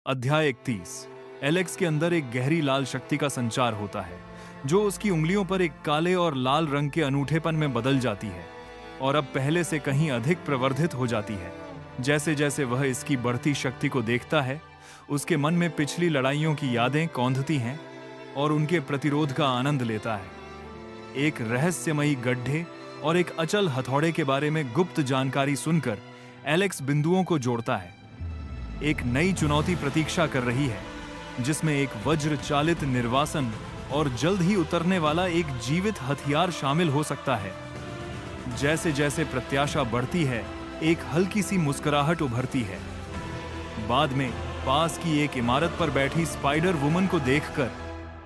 अध्याय 31। एलेक्स के अंदर एक गहरी लाल शक्ति का संचार होता है जो उसकी उंगलियों पर एक काले और लाल रंग के अनूठेपन में बदल जाती है और अब पहले से कहीं अधिक प्रवर्धित हो जाती है। जैसे जैसे वह इसकी बढ़ती शक्ति को देखता है, उसके मन में पिछली लड़ाइयों की यादें कौंधती हैं और उनके प्रतिरोध का आनंद लेता है। एक रहस्यमयी गड्ढे और एक अचल हथौड़े के बारे में गुप्त जानकारी सुनकर एलेक्स बिंदुओं को जोड़ता है। एक नई चुनौती प्रतीक्षा कर रही है जिसमें एक वज्र चालित निर्वासन और जल्द ही उतरने वाला एक जीवित हथियार शामिल हो सकता है। जैसे जैसे प्रत्याशा बढ़ती है, एक हल्की सी मुस्कुराहट उभरती है। बाद में पास की एक इमारत पर बैठी स्पाइडर वुमन को देखकर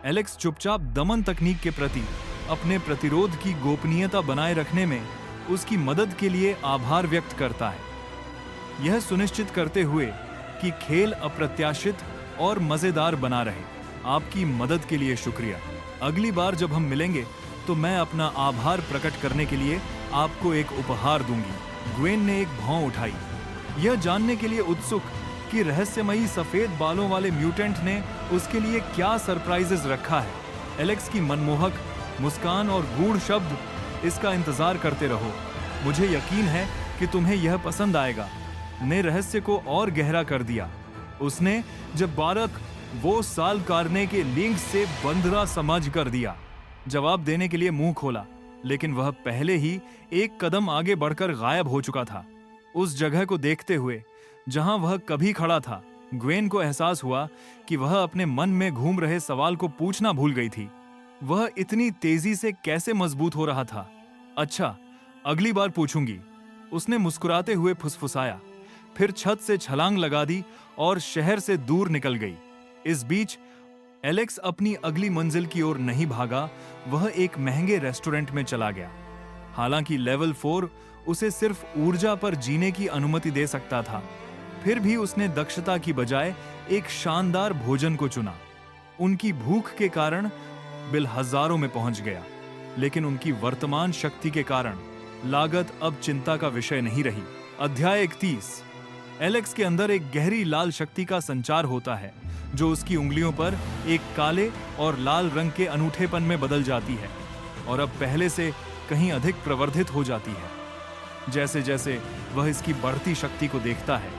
एलेक्स चुपचाप दमन तकनीक के प्रति अपने प्रतिरोध की गोपनीयता बनाए रखने में उसकी मदद के लिए आभार व्यक्त करता है, यह सुनिश्चित करते हुए कि खेल अप्रत्याशित और मजेदार बना रहे। आपकी मदद के लिए शुक्रिया। अगली बार जब हम मिलेंगे तो मैं अपना आभार प्रकट करने के लिए आपको एक उपहार दूंगी। ग्वेन ने एक भौं उठाई, यह जानने के लिए उत्सुक कि रहस्यमयी सफेद बालों वाले म्यूटेंट ने उसके लिए क्या सरप्राइजेस रखा है। एलेक्स की मनमोहक मुस्कान और गूढ़ शब्द, इसका इंतजार करते रहो, मुझे यकीन है कि तुम्हें यह पसंद आएगा, ने रहस्य को और गहरा कर दिया। उसने जब बारक वो साल कारने के लिंक से बंधरा समझ कर दिया, जवाब देने के लिए मुंह खोला, लेकिन वह पहले ही एक कदम आगे बढ़कर गायब हो चुका था। उस जगह को देखते हुए जहां वह कभी खड़ा था, ग्वेन को एहसास हुआ कि वह अपने मन में घूम रहे सवाल को पूछना भूल गई थी। वह इतनी तेजी से कैसे मजबूत हो रहा था? अच्छा, अगली बार पूछूंगी, उसने मुस्कुराते हुए फुसफुसाया, फिर छत से छलांग लगा दी और शहर से दूर निकल गई। इस बीच एलेक्स अपनी अगली मंजिल की ओर नहीं भागा, वह एक महंगे रेस्टोरेंट में चला गया। हालांकि लेवल 4 उसे सिर्फ ऊर्जा पर जीने की अनुमति दे सकता था, फिर भी उसने दक्षता की बजाय एक शानदार भोजन को चुना। उनकी भूख के कारण बिल हजारों में पहुंच गया, लेकिन उनकी वर्तमान शक्ति के कारण लागत अब चिंता का विषय नहीं रही। अध्याय 31। एलेक्स के अंदर एक गहरी लाल शक्ति का संचार होता है जो उसकी उंगलियों पर एक काले और लाल रंग के अनूठेपन में बदल जाती है और अब पहले से कहीं अधिक प्रवर्धित हो जाती है। जैसे जैसे वह इसकी बढ़ती शक्ति को देखता है,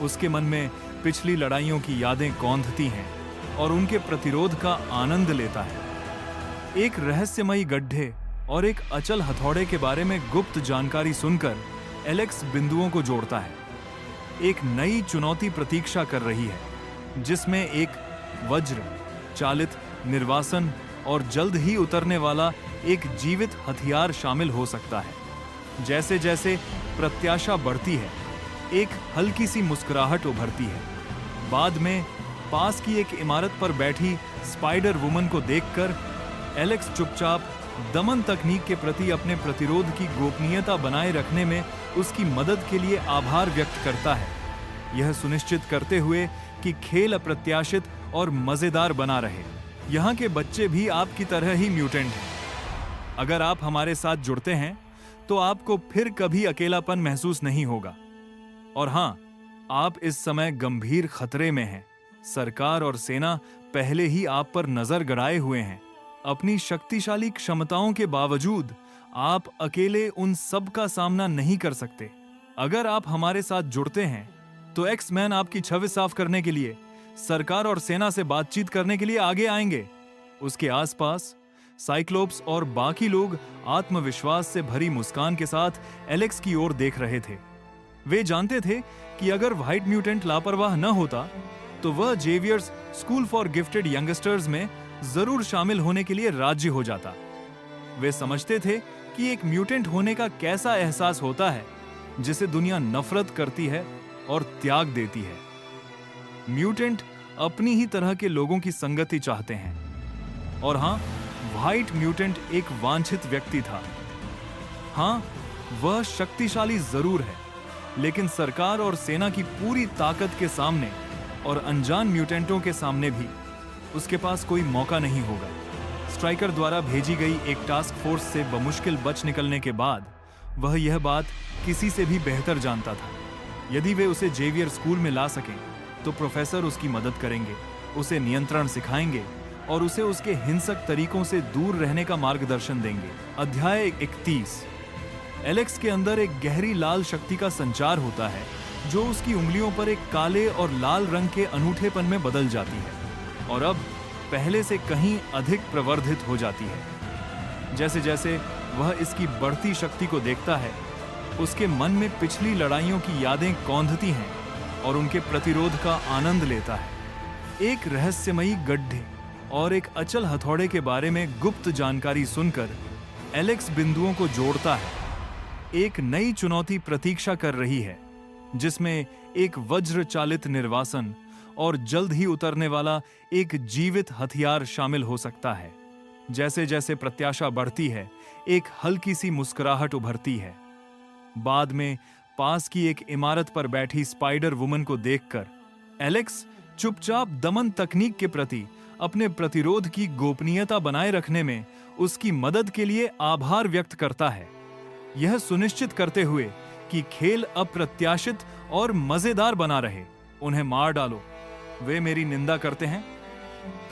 उसके मन में पिछली लड़ाइयों की यादें कौंधती हैं और उनके प्रतिरोध का आनंद लेता है। एक रहस्यमयी गड्ढे और एक अचल हथौड़े के बारे में गुप्त जानकारी सुनकर एलेक्स बिंदुओं को जोड़ता है। एक नई चुनौती प्रतीक्षा कर रही है जिसमें एक वज्र चालित निर्वासन और जल्द ही उतरने वाला एक जीवित हथियार शामिल हो सकता है। जैसे जैसे प्रत्याशा बढ़ती है, एक हल्की सी मुस्कुराहट उभरती है। बाद में पास की एक इमारत पर बैठी स्पाइडर वुमन को देखकर एलेक्स चुपचाप दमन तकनीक के प्रति अपने प्रतिरोध की गोपनीयता बनाए रखने में उसकी मदद के लिए आभार व्यक्त करता है, यह सुनिश्चित करते हुए कि खेल अप्रत्याशित और मजेदार बना रहे। यहाँ के बच्चे भी आपकी तरह ही म्यूटेंट हैं। अगर आप हमारे साथ जुड़ते हैं तो आपको फिर कभी अकेलापन महसूस नहीं होगा। और हाँ, आप इस समय गंभीर खतरे में हैं। सरकार और सेना पहले ही आप पर नजर गड़ाए हुए हैं। अपनी शक्तिशाली क्षमताओं के बावजूद आप अकेले उन सब का सामना नहीं कर सकते। अगर आप हमारे साथ जुड़ते हैं तो एक्स-मैन आपकी छवि साफ करने के लिए सरकार और सेना से बातचीत करने के लिए आगे आएंगे। उसके आसपास साइक्लोप्स और बाकी लोग आत्मविश्वास से भरी मुस्कान के साथ एलेक्स की ओर देख रहे थे। वे जानते थे कि अगर व्हाइट म्यूटेंट लापरवाह न होता तो वह Xavier's school for gifted youngsters में जरूर शामिल होने के लिए राजी हो जाता। वे समझते थे कि एक म्यूटेंट होने का कैसा एहसास होता है जिसे दुनिया नफरत करती है और त्याग देती है। म्यूटेंट अपनी ही तरह के लोगों की संगति चाहते हैं। और हाँ, व्हाइट म्यूटेंट एक वांछित व्यक्ति था। हाँ, वह शक्तिशाली जरूर है, लेकिन सरकार और सेना की पूरी ताकत के सामने और अनजान म्यूटेंटों के सामने भी उसके पास कोई मौका नहीं होगा। स्ट्राइकर द्वारा भेजी गई एक टास्क फोर्स से बमुश्किल बच निकलने के बाद वह यह बात किसी से भी बेहतर जानता था। यदि वे उसे जेवियर स्कूल में ला सकें तो प्रोफेसर उसकी मदद करेंगे, उसे नियंत्रण सिखाएंगे और उसे उसके हिंसक तरीकों से दूर रहने का मार्गदर्शन देंगे। अध्याय 31। एलेक्स के अंदर एक गहरी लाल शक्ति का संचार होता है जो उसकी उंगलियों पर एक काले और लाल रंग के अनूठेपन में बदल जाती है और अब पहले से कहीं अधिक प्रवर्धित हो जाती है। जैसे जैसे वह इसकी बढ़ती शक्ति को देखता है, उसके मन में पिछली लड़ाइयों की यादें कौंधती हैं और उनके प्रतिरोध का आनंद लेता है। एक रहस्यमयी गड्ढे और एक अचल हथौड़े के बारे में गुप्त जानकारी सुनकर एलेक्स बिंदुओं को जोड़ता है। एक नई चुनौती प्रतीक्षा कर रही है जिसमें एक वज्र चालित निर्वासन और जल्द ही उतरने वाला एक जीवित हथियार शामिल हो सकता है। जैसे जैसे प्रत्याशा बढ़ती है, एक हल्की सी मुस्कुराहट उभरती है। बाद में पास की एक इमारत पर बैठी स्पाइडर वुमन को देखकर एलेक्स चुपचाप दमन तकनीक के प्रति अपने प्रतिरोध की गोपनीयता बनाए रखने में उसकी मदद के लिए आभार व्यक्त करता है, यह सुनिश्चित करते हुए कि खेल अप्रत्याशित और मजेदार बना रहे। उन्हें मार डालो, वे मेरी निंदा करते हैं,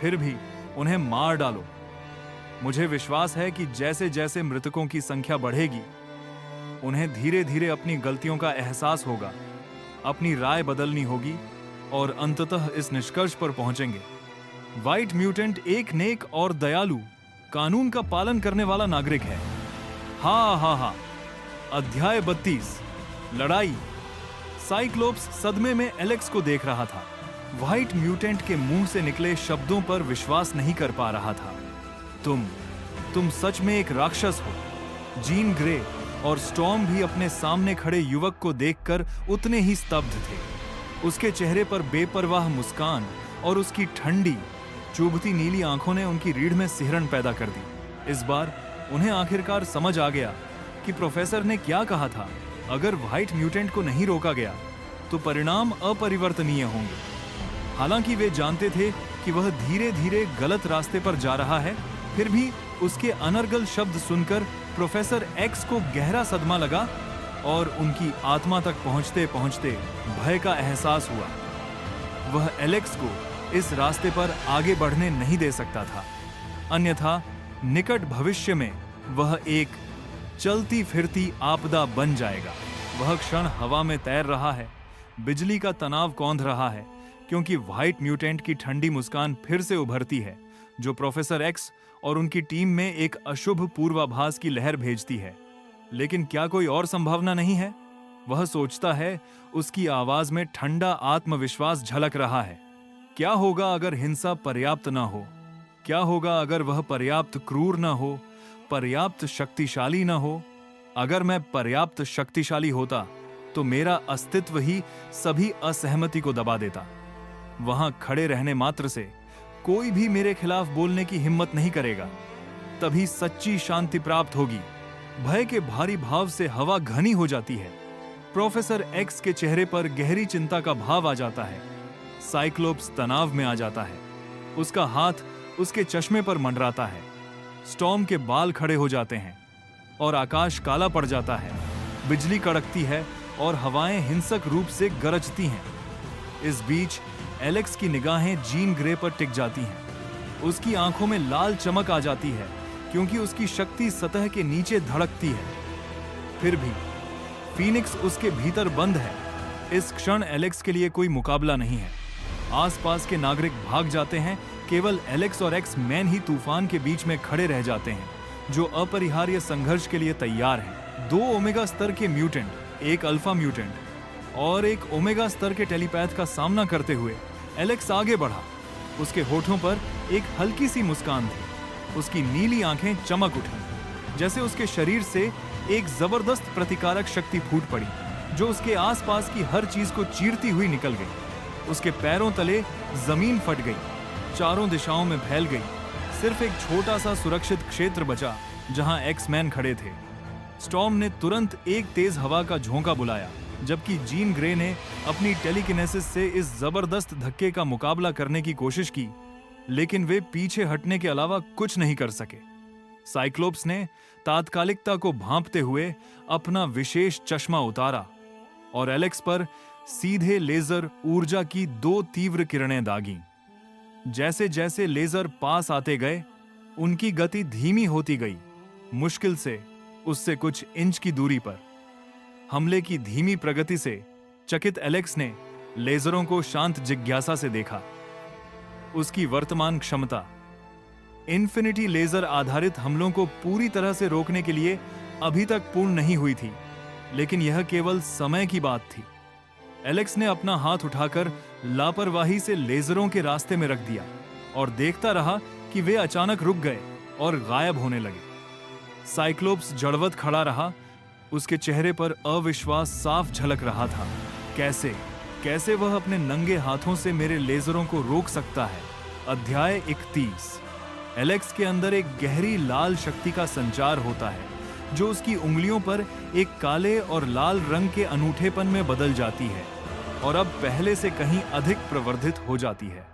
फिर भी उन्हें मार डालो। मुझे विश्वास है कि जैसे जैसे मृतकों की संख्या बढ़ेगी, उन्हें धीरे धीरे अपनी गलतियों का एहसास होगा, अपनी राय बदलनी होगी और अंततः इस निष्कर्ष पर पहुंचेंगे। व्हाइट म्यूटेंट एक नेक और दयालु, कानून का पालन करने वाला नागरिक है। हा हा हा। अध्याय 32। लड़ाई। साइक्लोप्स सदमे में एलेक्स को देख रहा था। व्हाइट म्यूटेंट के मुंह से निकले शब्दों पर विश्वास नहीं कर पा रहा था। तुम सच में एक राक्षस हो। जीन ग्रे और स्टॉर्म भी अपने सामने खड़े युवक को देखकर उतने ही स्तब्ध थे। उसके चेहरे पर बेपरवाह मुस्कान और उसकी ठंडी चुभती नीली आंखों ने उनकी रीढ़ में सिहरन पैदा कर दी। इस बार उन्हें आखिरकार समझ आ गया कि प्रोफेसर ने क्या कहा था। अगर व्हाइट म्यूटेंट को नहीं रोका गया तो परिणाम अपरिवर्तनीय होंगे। हालांकि वे जानते थे कि वह धीरे धीरे गलत रास्ते पर जा रहा है, फिर भी उसके अनर्गल शब्द सुनकर प्रोफेसर एक्स को गहरा सदमा लगा और उनकी आत्मा तक पहुंचते पहुंचते भय का एहसास हुआ। वह एलेक्स को इस रास्ते पर आगे बढ़ने नहीं दे सकता था, अन्यथा निकट भविष्य में वह एक चलती फिरती आपदा बन जाएगा। वह क्षण हवा में तैर रहा है, बिजली का तनाव कौंध रहा है, क्योंकि व्हाइट म्यूटेंट की ठंडी मुस्कान फिर से उभरती है, जो प्रोफेसर एक्स और उनकी टीम में एक अशुभ पूर्वाभास की लहर भेजती है। लेकिन क्या कोई और संभावना नहीं है? वह सोचता है। उसकी आवाज में ठंडा आत्मविश्वास झलक रहा है। क्या होगा अगर हिंसा पर्याप्त ना हो? क्या होगा अगर वह पर्याप्त क्रूर ना हो, पर्याप्त शक्तिशाली ना हो? अगर मैं पर्याप्त शक्तिशाली होता तो मेरा अस्तित्व ही सभी असहमति को दबा देता। वहां खड़े रहने मात्र से कोई भी मेरे खिलाफ बोलने की हिम्मत नहीं करेगा। तभी सच्ची शांति प्राप्त होगी। भय के भारी भाव से हवा घनी हो जाती है। प्रोफेसर एक्स के चेहरे पर गहरी चिंता का भाव आ जाता है। साइक्लोप्स तनाव में आ जाता है। उसका हाथ उसके चश्मे पर मंडराता है। स्टॉर्म के बाल खड़े हो जाते हैं और आकाश काला पड़ जाता है। बिजली कड़कती है और हवाएं हिंसक रूप से गरजती हैं। इस बीच एलेक्स की निगाहें जीन ग्रे पर टिक जाती हैं। उसकी आंखों में लाल चमक आ जाती है, क्योंकि उसकी शक्ति सतह के नीचे धड़कती है। फिर भी फीनिक्स उसके भीतर बंद है। इस क्षण एलेक्स के लिए कोई मुकाबला नहीं है। आसपास के नागरिक भाग जाते हैं। केवल एलेक्स और एक्स मैन ही तूफान के बीच में खड़े रह जाते हैं, जो अपरिहार्य संघर्ष के लिए तैयार हैं। 2 ओमेगा स्तर के म्यूटेंट, एक अल्फा म्यूटेंट और एक ओमेगा स्तर के टेलीपैथ का सामना करते हुए एलेक्स आगे बढ़ा। उसके होठों पर एक हल्की सी मुस्कान थी। उसकी नीली आंखें चमक उठी, जैसे उसके शरीर से एक जबरदस्त प्रतिकारक शक्ति फूट पड़ी, जो उसके आसपास की हर चीज को चीरती हुई निकल गई। उसके पैरों तले जमीन फट गई, चारों दिशाओं में फैल गई। सिर्फ एक छोटा सा सुरक्षित क्षेत्र बचा जहां एक्समैन खड़े थे। स्टॉर्म ने तुरंत एक तेज हवा का झोंका बुलाया, जबकि जीन ग्रे ने अपनी टेलीकिनेसिस से इस जबरदस्त धक्के का मुकाबला करने की कोशिश की, लेकिन वे पीछे हटने के अलावा कुछ नहीं कर सके। साइक्लोप्स ने तात्कालिकता को भांपते हुए अपना विशेष चश्मा उतारा और एलेक्स पर सीधे लेजर ऊर्जा की 2 तीव्र किरणें दागीं। जैसे जैसे लेजर पास आते गए, उनकी गति धीमी होती गई, मुश्किल से उससे कुछ इंच की दूरी पर। हमले की धीमी प्रगति से चकित एलेक्स ने लेजरों को शांत जिज्ञासा से देखा। उसकी वर्तमान क्षमता इन्फिनिटी लेजर आधारित हमलों को पूरी तरह से रोकने के लिए अभी तक पूर्ण नहीं हुई थी, लेकिन यह केवल समय की बात थी। एलेक्स ने अपना हाथ उठाकर लापरवाही से लेजरों के रास्ते में रख दिया और देखता रहा कि वे अचानक रुक गए और गायब होने लगे। साइक्लोप्स जड़वत खड़ा रहा, उसके चेहरे पर अविश्वास साफ झलक रहा था। कैसे वह अपने नंगे हाथों से मेरे लेजरों को रोक सकता है? अध्याय 31। एलेक्स के अंदर एक गहरी लाल शक्ति का संचार होता है, जो उसकी उंगलियों पर एक काले और लाल रंग के अनूठेपन में बदल जाती है और अब पहले से कहीं अधिक प्रवर्धित हो जाती है।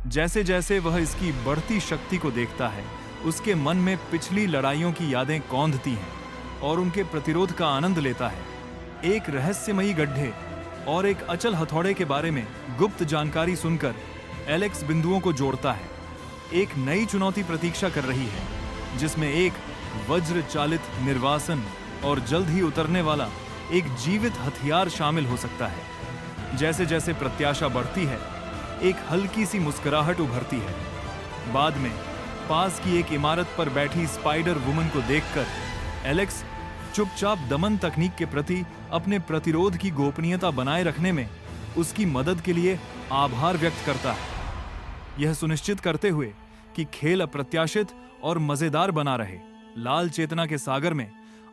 जैसे जैसे वह इसकी बढ़ती शक्ति को देखता है, उसके मन में पिछली लड़ाइयों की यादें कौंधती हैं और उनके प्रतिरोध का आनंद लेता है। एक रहस्यमयी गड्ढे और एक अचल हथौड़े के बारे में गुप्त जानकारी सुनकर एलेक्स बिंदुओं को जोड़ता है। एक नई चुनौती प्रतीक्षा कर रही है, जिसमें एक वज्र चालित निर्वासन और जल्द ही उतरने वाला एक जीवित हथियार शामिल हो सकता है। जैसे जैसे प्रत्याशा बढ़ती है, एक हल्की सी मुस्कुराहट उभरती है। बाद में पास की एक इमारत पर बैठी स्पाइडर वुमन को देखकर एलेक्स चुपचाप दमन तकनीक के प्रति अपने प्रतिरोध की गोपनीयता बनाए रखने में उसकी मदद के लिए आभार व्यक्त करता है, यह सुनिश्चित करते हुए कि खेल अप्रत्याशित और मजेदार बना रहे। लाल चेतना के सागर में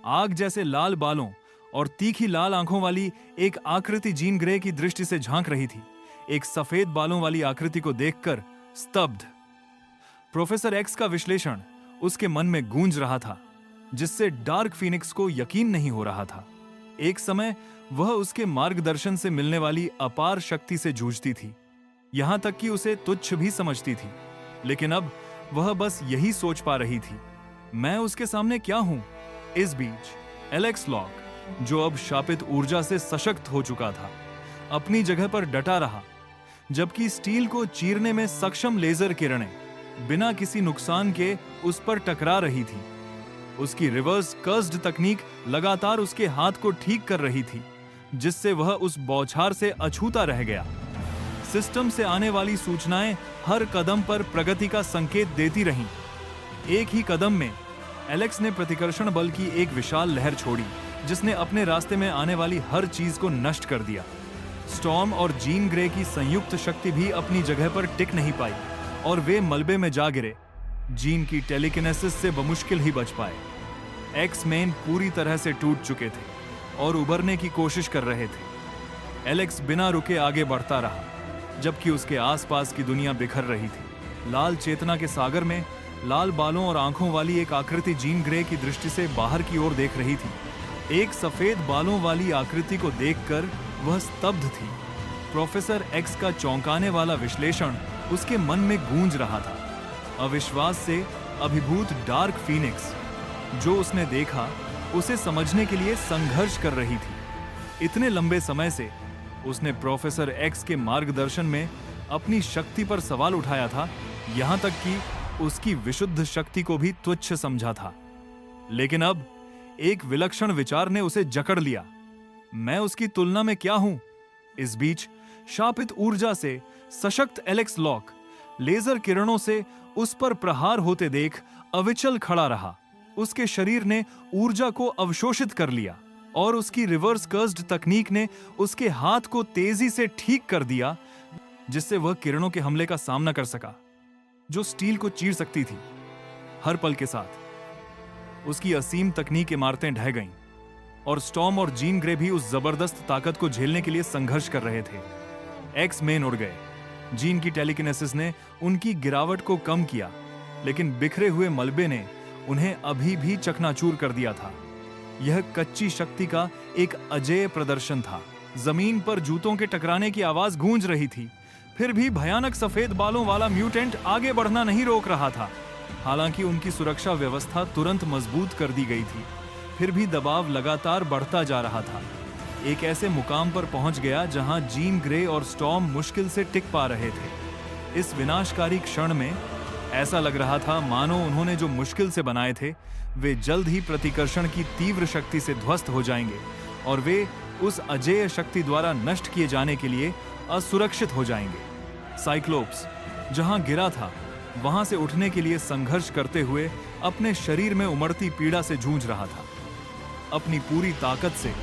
आग जैसे लाल बालों और तीखी लाल आंखों वाली एक आकृति जीन ग्रे की दृष्टि से झांक रही थी। एक सफेद बालों वाली आकृति को देखकर स्तब्ध। प्रोफेसर एक्स का विश्लेषण उसके मन में गूंज रहा था, जिससे डार्क फीनिक्स को यकीन नहीं हो रहा था। एक समय वह उसके मार्गदर्शन से मिलने वाली अपार शक्ति से जूझती थी, यहां तक कि उसे तुच्छ भी समझती थी। लेकिन अब वह बस यही सोच पा रही थी, मैं उसके सामने क्या हूं? इस बीच एलेक्स लॉक, जो अब शापित ऊर्जा से सशक्त हो चुका था, अपनी जगह पर डटा रहा, जबकि स्टील को चीरने में सक्षम लेजर किरणें बिना किसी नुकसान के उस पर टकरा रही थी। उसकी रिवर्स कर्स्ड तकनीक लगातार उसके हाथ को ठीक कर रही थी, जिससे वह उस बौछार से अछूता रह गया। सिस्टम से आने वाली सूचनाएं हर कदम पर प्रगति का संकेत देती रहीं। एक ही कदम में एलेक्स ने प्रतिकर्षण बल की एक विशाल लहर छोड़ी, जिसने अपने रास्ते में आने वाली हर चीज को नष्ट कर दिया। स्टॉर्म और जीन ग्रे की संयुक्त शक्ति भी अपनी जगह पर टिक नहीं पाई और वे मलबे में जा गिरे। जीन की टेलीकिनेसिस से बमुश्किल ही बच पाए। एक्स मेन पूरी तरह से टूट चुके थे और उबरने की कोशिश कर रहे थे। एलेक्स बिना रुके आगे बढ़ता रहा, जबकि उसके आसपास की दुनिया बिखर रही थी। लाल चेतना के सागर में लाल बालों और आंखों वाली एक आकृति जीन ग्रे की दृष्टि से बाहर की ओर देख रही थी। एक सफेद बालों वाली आकृति को देखकर वह स्तब्ध थी। प्रोफेसर एक्स का चौंकाने वाला विश्लेषण उसके मन में गूंज रहा था। अविश्वास से अभिभूत डार्क फीनिक्स, जो उसने देखा, उसे समझने के लिए संघर्ष कर रही थी। इतने लंबे समय से उसने प्रोफेसर एक्स के मार्गदर्शन में अपनी शक्ति पर सवाल उठाया था, यहां तक कि उसकी विशुद्ध शक्ति को भी तुच्छ समझा था। लेकिन अब एक विलक्षण विचार ने उसे जकड़ लिया। मैं उसकी तुलना में क्या हूं? इस बीच शापित ऊर्जा से सशक्त एलेक्स लॉक लेजर किरणों से उस पर प्रहार होते देख अविचल खड़ा रहा। उसके शरीर ने ऊर्जा को अवशोषित कर लिया और उसकी रिवर्स कर्स्ड तकनीक ने उसके हाथ को तेजी से ठीक कर दिया, जिससे वह किरणों के हमले का सामना कर सका, जो स्टील को चीर सकती थी। हर पल के साथ उसकी असीम तकनीक इमारतें ढह गईं और स्टॉर्म और जीन ग्रे भी उस जबरदस्त ताकत को झेलने के लिए संघर्ष कर रहे थे। एक्स मेन उड़ गए। जीन की टेलीकिनेसिस ने उनकी गिरावट को कम किया, लेकिन बिखरे हुए मलबे ने उन्हें अभी भी चकनाचूर कर दिया था। यह कच्ची शक्ति का एक अजेय प्रदर्शन था। जमीन पर जूतों के टकराने की आवाज गूंज रही थी, फिर भी भयानक सफेद बालों वाला म्यूटेंट आगे बढ़ना नहीं रोक रहा था। हालांकि उनकी सुरक्षा व्यवस्था तुरंत मजबूत कर दी गई थी, फिर भी दबाव लगातार बढ़ता जा रहा था। एक ऐसे मुकाम पर पहुंच गया जहां जीन ग्रे और स्टॉर्म मुश्किल से टिक पा रहे थे। इस विनाशकारी क्षण में ऐसा लग रहा था मानो उन्होंने जो मुश्किल से बनाए थे वे जल्द ही प्रतिकर्षण की तीव्र शक्ति से ध्वस्त हो जाएंगे और वे उस अजेय शक्ति द्वारा नष्ट किए जाने के लिए असुरक्षित हो जाएंगे। साइक्लोप्स जहां गिरा था वहां से उठने के लिए संघर्ष करते हुए अपने शरीर में उमड़ती पीड़ा से जूझ रहा था। अपनी पूरी ताकत से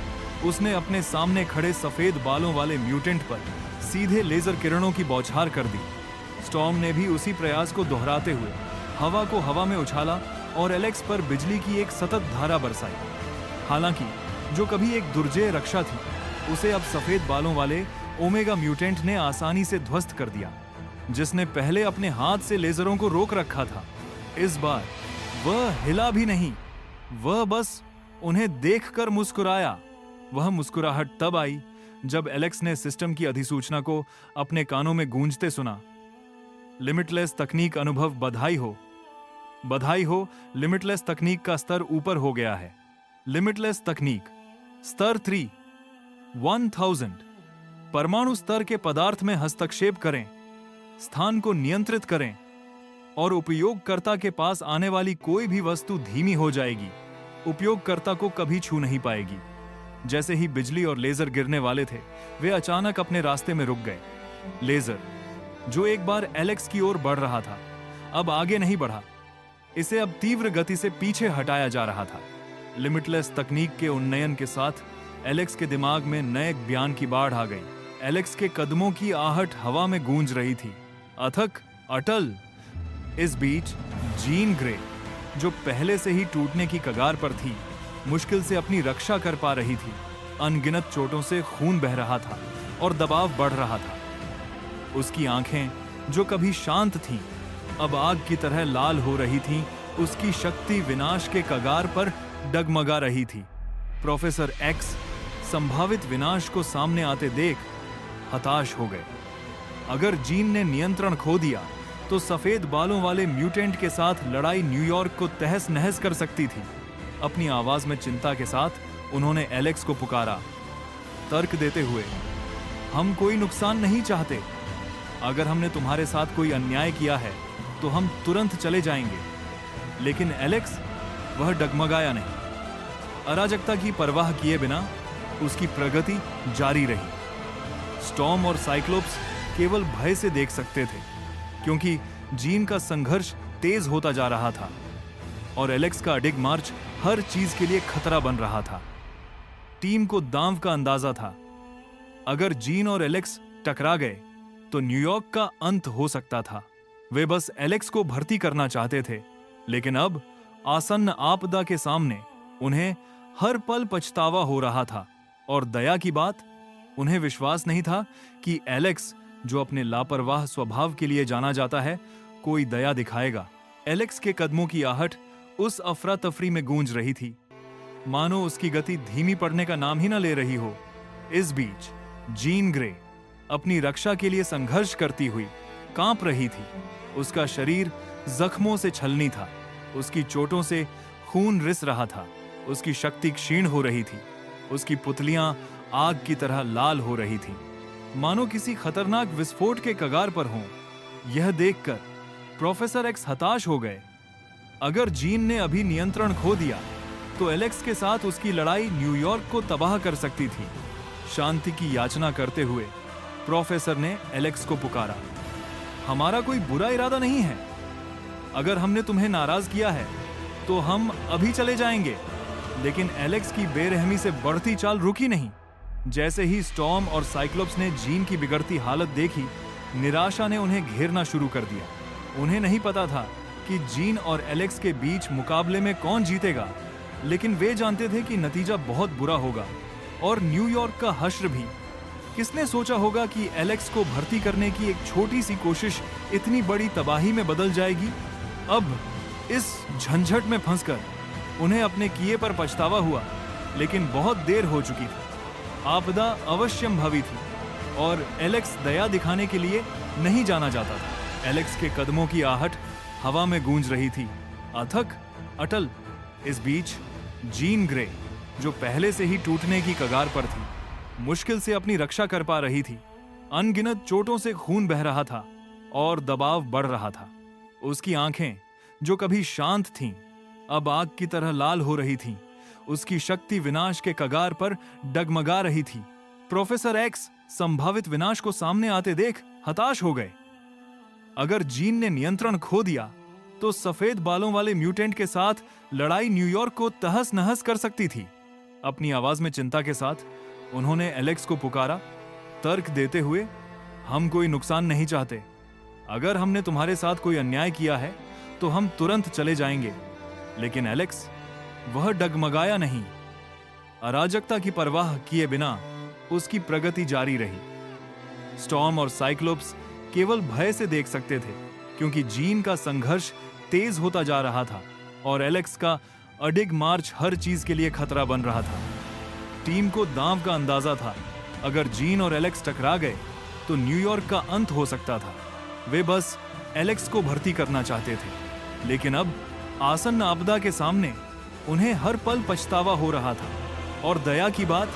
उसने अपने सामने खड़े सफेद बालों वाले म्यूटेंट पर सीधे लेजर किरणों की बौछार कर दी। स्टॉर्म ने भी उसी प्रयास को दोहराते हुए हवा को हवा में उछाला और एलेक्स पर बिजली की एक सतत धारा बरसाई। हालांकि जो कभी एक दुर्जेय रक्षा थी उसे अब सफेद बालों वाले ओमेगा म्यूटेंट ने आसानी से ध्वस्त कर दिया। जिसने पहले अपने हाथ से लेजरों को रोक रखा था, इस बार वह हिला भी नहीं, वह बस उन्हें देखकर मुस्कुराया। वह मुस्कुराहट तब आई जब एलेक्स ने सिस्टम की अधिसूचना को अपने कानों में गूंजते सुना। लिमिटलेस तकनीक अनुभव बधाई हो, बधाई हो। लिमिटलेस तकनीक का स्तर ऊपर हो गया है। लिमिटलेस तकनीक स्तर 3 1000 परमाणु स्तर के पदार्थ में हस्तक्षेप करें, स्थान को नियंत्रित करें और उपयोगकर्ता के पास आने वाली कोई भी वस्तु धीमी हो जाएगी, उपयोगकर्ता को कभी छू नहीं पाएगी। जैसे ही बिजली और लेजर गिरने वाले थे वे अचानक अपने रास्ते में रुक गए। लेजर जो एक बार एलेक्स की ओर बढ़ रहा था अब आगे नहीं बढ़ा, इसे अब तीव्र गति से पीछे हटाया जा रहा था। लिमिटलेस तकनीक के उन्नयन के साथ एलेक्स के दिमाग में नए ज्ञान की बाढ़ आ गई। एलेक्स के कदमों की आहट हवा में गूंज रही थी, अथक, अटल। इस बीच जीन ग्रे जो पहले से ही टूटने की कगार पर थी, मुश्किल से अपनी रक्षा कर पा रही थी। अनगिनत चोटों से खून बह रहा था और दबाव बढ़ रहा था। उसकी आंखें जो कभी शांत थीं, अब आग की तरह लाल हो रही थीं। उसकी शक्ति विनाश के कगार पर डगमगा रही थी। प्रोफेसर एक्स संभावित विनाश को सामने आते देख हताश हो गए। अगर जीन ने नियंत्रण खो दिया तो सफेद बालों वाले म्यूटेंट के साथ लड़ाई न्यूयॉर्क को तहस नहस कर सकती थी। अपनी आवाज में चिंता के साथ उन्होंने एलेक्स को पुकारा, तर्क देते हुए, हम कोई नुकसान नहीं चाहते। अगर हमने तुम्हारे साथ कोई अन्याय किया है तो हम तुरंत चले जाएंगे। लेकिन एलेक्स, वह डगमगाया नहीं। अराजकता की परवाह किए बिना उसकी प्रगति जारी रही। स्टॉर्म और साइक्लोप्स केवल भय से देख सकते थे क्योंकि जीन का संघर्ष तेज होता जा रहा था और एलेक्स का अडिग मार्च हर चीज के लिए खतरा बन रहा था। टीम को दांव का अंदाजा था। अगर जीन और एलेक्स टकरा गए तो न्यूयॉर्क का अंत हो सकता था। वे बस एलेक्स को भर्ती करना चाहते थे, लेकिन अब आसन्न आपदा के सामने उन्हें हर पल पछतावा हो रहा था। और दया की बात, उन्हें विश्वास नहीं था कि एलेक्स, जो अपने लापरवाह स्वभाव के लिए जाना जाता है, कोई दया दिखाएगा। एलेक्स के कदमों की आहट उस अफरा तफरी में गूंज रही थी, मानो उसकी गति धीमी पड़ने का नाम ही न ले रही हो। इस बीच जीन ग्रे अपनी रक्षा के लिए संघर्ष करती हुई कांप रही थी। उसका शरीर जख्मों से छलनी था, उसकी चोटों से खून रिस रहा था, उसकी शक्ति क्षीण हो रही थी, उसकी पुतलियां आग की तरह लाल हो रही थीं, मानो किसी खतरनाक विस्फोट के कगार पर हों। यह देखकर प्रोफेसर एक्स हताश हो गए। अगर जीन ने अभी नियंत्रण खो दिया तो एलेक्स के साथ उसकी लड़ाई न्यूयॉर्क को तबाह कर सकती थी। शांति की याचना करते हुए प्रोफेसर ने एलेक्स को पुकारा, हमारा कोई बुरा इरादा नहीं है। अगर हमने तुम्हें नाराज किया है तो हम अभी चले जाएंगे। लेकिन एलेक्स की बेरहमी से बढ़ती चाल रुकी नहीं। जैसे ही स्टॉर्म और साइक्लोप्स ने जीन की बिगड़ती हालत देखी, निराशा ने उन्हें घेरना शुरू कर दिया। उन्हें नहीं पता था कि जीन और एलेक्स के बीच मुकाबले में कौन जीतेगा, लेकिन वे जानते थे कि नतीजा बहुत बुरा होगा और न्यूयॉर्क का हश्र भी। किसने सोचा होगा कि एलेक्स को भर्ती करने की एक छोटी सी कोशिश इतनी बड़ी तबाही में बदल जाएगी। अब इस झंझट में फंसकर उन्हें अपने किए पर पछतावा हुआ, लेकिन बहुत देर हो चुकी थी। आपदा अवश्यंभावी थी और एलेक्स दया दिखाने के लिए नहीं जाना जाता था। एलेक्स के कदमों की आहट हवा में गूंज रही थी, अथक, अटल। इस बीच जीन ग्रे, जो पहले से ही टूटने की कगार पर थी, मुश्किल से अपनी रक्षा कर पा रही थी। अनगिनत चोटों से खून बह रहा था और दबाव बढ़ रहा था। उसकी आंखें, जो कभी शांत थीं, अब आग की तरह लाल हो रही थीं। उसकी शक्ति विनाश के कगार पर डगमगा रही थी। प्रोफेसर एक्स संभावित विनाश को सामने आते देख हताश हो गए। अगर जीन ने नियंत्रण खो दिया तो सफेद बालों वाले म्यूटेंट के साथ लड़ाई न्यूयॉर्क को तहस नहस कर सकती थी। अपनी आवाज में चिंता के साथ उन्होंने एलेक्स को पुकारा, तर्क देते हुए, हम कोई नुकसान नहीं चाहते। अगर हमने तुम्हारे साथ कोई अन्याय किया है तो हम तुरंत चले जाएंगे। लेकिन एलेक्स, वह डगमगाया नहीं। अराजकता की परवाह किए बिना उसकी प्रगति जारी रही। स्टॉर्म और साइक्लोप्स केवल भय से देख सकते थे, क्योंकि जीन का संघर्ष तेज होता जा रहा था और एलेक्स का अडिग मार्च हर चीज के लिए खतरा बन रहा था। टीम को दांव का अंदाजा था। अगर जीन और एलेक्स टकरा गए तो न्यूयॉर्क का अंत हो सकता था। वे बस एलेक्स को भर्ती करना चाहते थे, लेकिन अब आसन्न आपदा के सामने उन्हें हर पल पछतावा हो रहा था। और दया की बात,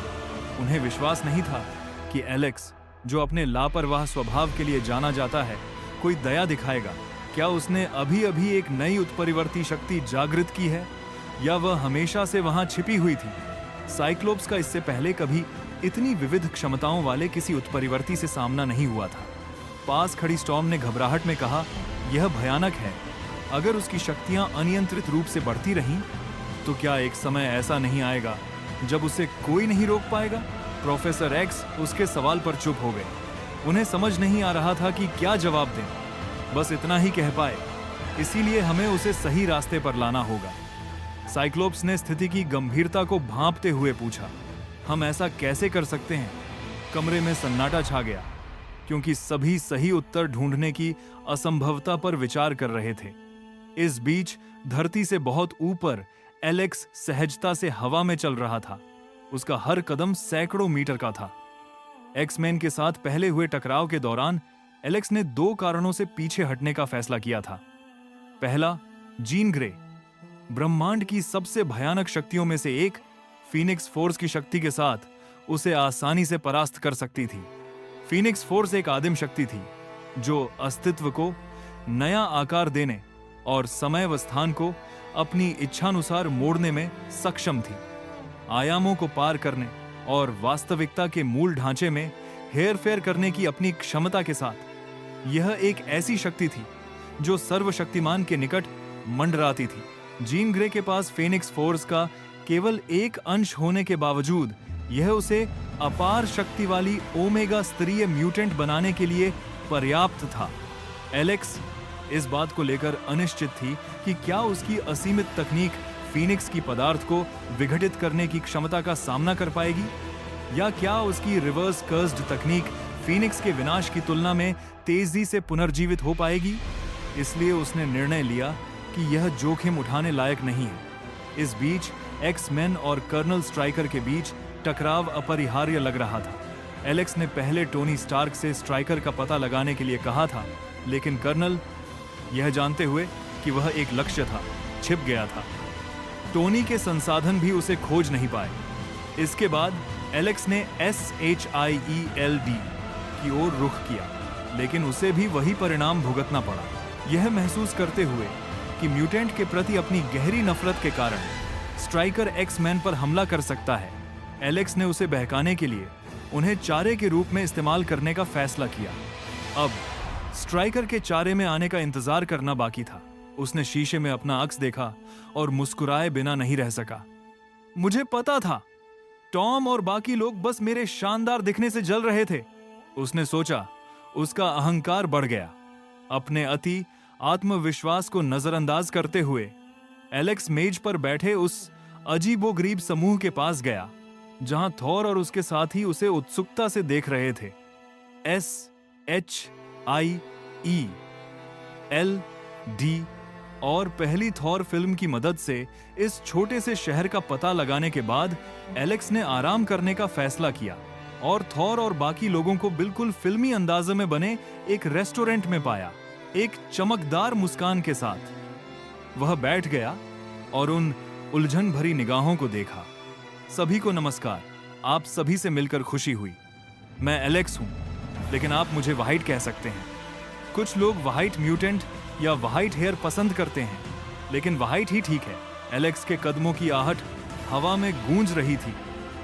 उन्हें विश्वास नहीं था कि एलेक्स, जो अपने लापरवाह स्वभाव के लिए जाना जाता है, कोई दया दिखाएगा। क्या उसने अभी अभी एक नई उत्परिवर्ती शक्ति जागृत की है, या वह हमेशा से वहां छिपी हुई थी? साइक्लोप्स का इससे पहले कभी इतनी विविध क्षमताओं वाले किसी उत्परिवर्ती से सामना नहीं हुआ था। पास खड़ी स्टॉर्म ने घबराहट में कहा, यह भयानक है। अगर उसकी शक्तियां अनियंत्रित रूप से बढ़ती रहीं तो क्या एक समय ऐसा नहीं आएगा जब उसे कोई नहीं रोक पाएगा? प्रोफेसर एक्स उसके सवाल पर चुप हो गए। उन्हें समझ नहीं आ रहा था कि क्या जवाब दें। बस इतना ही कह पाए, इसीलिए हमें उसे सही रास्ते पर लाना होगा। साइक्लोप्स ने स्थिति की गंभीरता को भांपते हुए पूछा, हम ऐसा कैसे कर सकते हैं? कमरे में सन्नाटा छा गया, क्योंकि सभी सही उत्तर ढूंढने की असंभवता पर विचार कर रहे थे। इस बीच धरती से बहुत ऊपर एलेक्स सहजता से हवा में चल रहा था। उसका हर कदम सैकड़ों मीटर का था। एक्समैन के साथ पहले हुए टकराव के दौरान एलेक्स ने 2 कारणों से पीछे हटने का फैसला किया था। पहला, जीन ग्रे, ब्रह्मांड की सबसे भयानक शक्तियों में से एक, फीनिक्स फोर्स की शक्ति के साथ उसे आसानी से परास्त कर सकती थी। फीनिक्स फोर्स एक आदिम शक्ति थी जो अस्तित्व को नया आकार देने और समय व स्थान को अपनी इच्छानुसार मोड़ने में सक्षम थी। आयामों को पार करने और वास्तविकता के मूल ढांचे में हेरफेर करने की अपनी क्षमता के साथ यह एक ऐसी शक्ति थी जो सर्वशक्तिमान के निकट मंडराती थी। जीन ग्रे के पास फीनिक्स फोर्स का केवल एक अंश होने के बावजूद यह उसे अपार शक्ति वाली ओमेगा स्तरीय म्यूटेंट बनाने के लिए पर्याप्त था। एलेक्स इस बात को लेकर अनिश्चित थी कि क्या उसकी असीमित तकनीक फीनिक्स की पदार्थ को विघटित करने की क्षमता का सामना कर पाएगी, या क्या उसकी रिवर्स कर्स्ड तकनीक फीनिक्स के विनाश की तुलना में तेजी से पुनर्जीवित हो पाएगी। इसलिए उसने निर्णय लिया कि यह जोखिम उठाने लायक नहीं है। इस बीच एक्स-मेन और कर्नल स्ट्राइकर के बीच टकराव अपरिहार्य लग रहा था। एलेक्स ने पहले टोनी स्टार्क से स्ट्राइकर का पता लगाने के लिए कहा था, लेकिन कर्नल, यह जानते हुए कि वह एक लक्ष्य था, छिप गया था। टोनी के संसाधन भी उसे खोज नहीं पाए। इसके बाद एलेक्स ने SHIELD की ओर रुख किया, लेकिन उसे भी वही परिणाम भुगतना पड़ा। यह महसूस करते हुए कि म्यूटेंट के प्रति अपनी गहरी नफरत के कारण स्ट्राइकर एक्स-मैन पर हमला कर सकता है, एलेक्स ने उसे बहकाने के लिए उन्हें चारे के रूप में इस्तेमाल करने का फैसला किया। अब स्ट्राइकर के चारे में आने का इंतजार करना बाकी था। उसने शीशे में अपना अक्स देखा और मुस्कुराए बिना नहीं रह सका। मुझे पता था, टॉम और बाकी लोग बस मेरे शानदार दिखने से जल रहे थे, उसने सोचा। उसका अहंकार बढ़ गया। अपने अति आत्मविश्वास को नजरअंदाज करते हुए एलेक्स मेज पर बैठे उस अजीबोगरीब समूह के पास गया, जहां थॉर और उसके साथी उसे उत्सुकता से देख रहे थे। SHIELD और पहली थॉर फिल्म की मदद से इस छोटे से शहर का पता लगाने के बाद एलेक्स ने आराम करने का फैसला किया और थॉर और बाकी लोगों को बिल्कुल फिल्मी अंदाजे में बने एक रेस्टोरेंट में पाया। एक चमकदार मुस्कान के साथ वह बैठ गया और उन उलझन भरी निगाहों को देखा। सभी को नमस्कार, आप सभी से मिलकर खुशी हुई। मैं एलेक्स हूं, लेकिन आप मुझे व्हाइट कह सकते हैं। कुछ लोग व्हाइट म्यूटेंट या व्हाइट हेयर पसंद करते हैं, लेकिन व्हाइट ही ठीक है। एलेक्स के कदमों की आहट हवा में गूंज रही थी,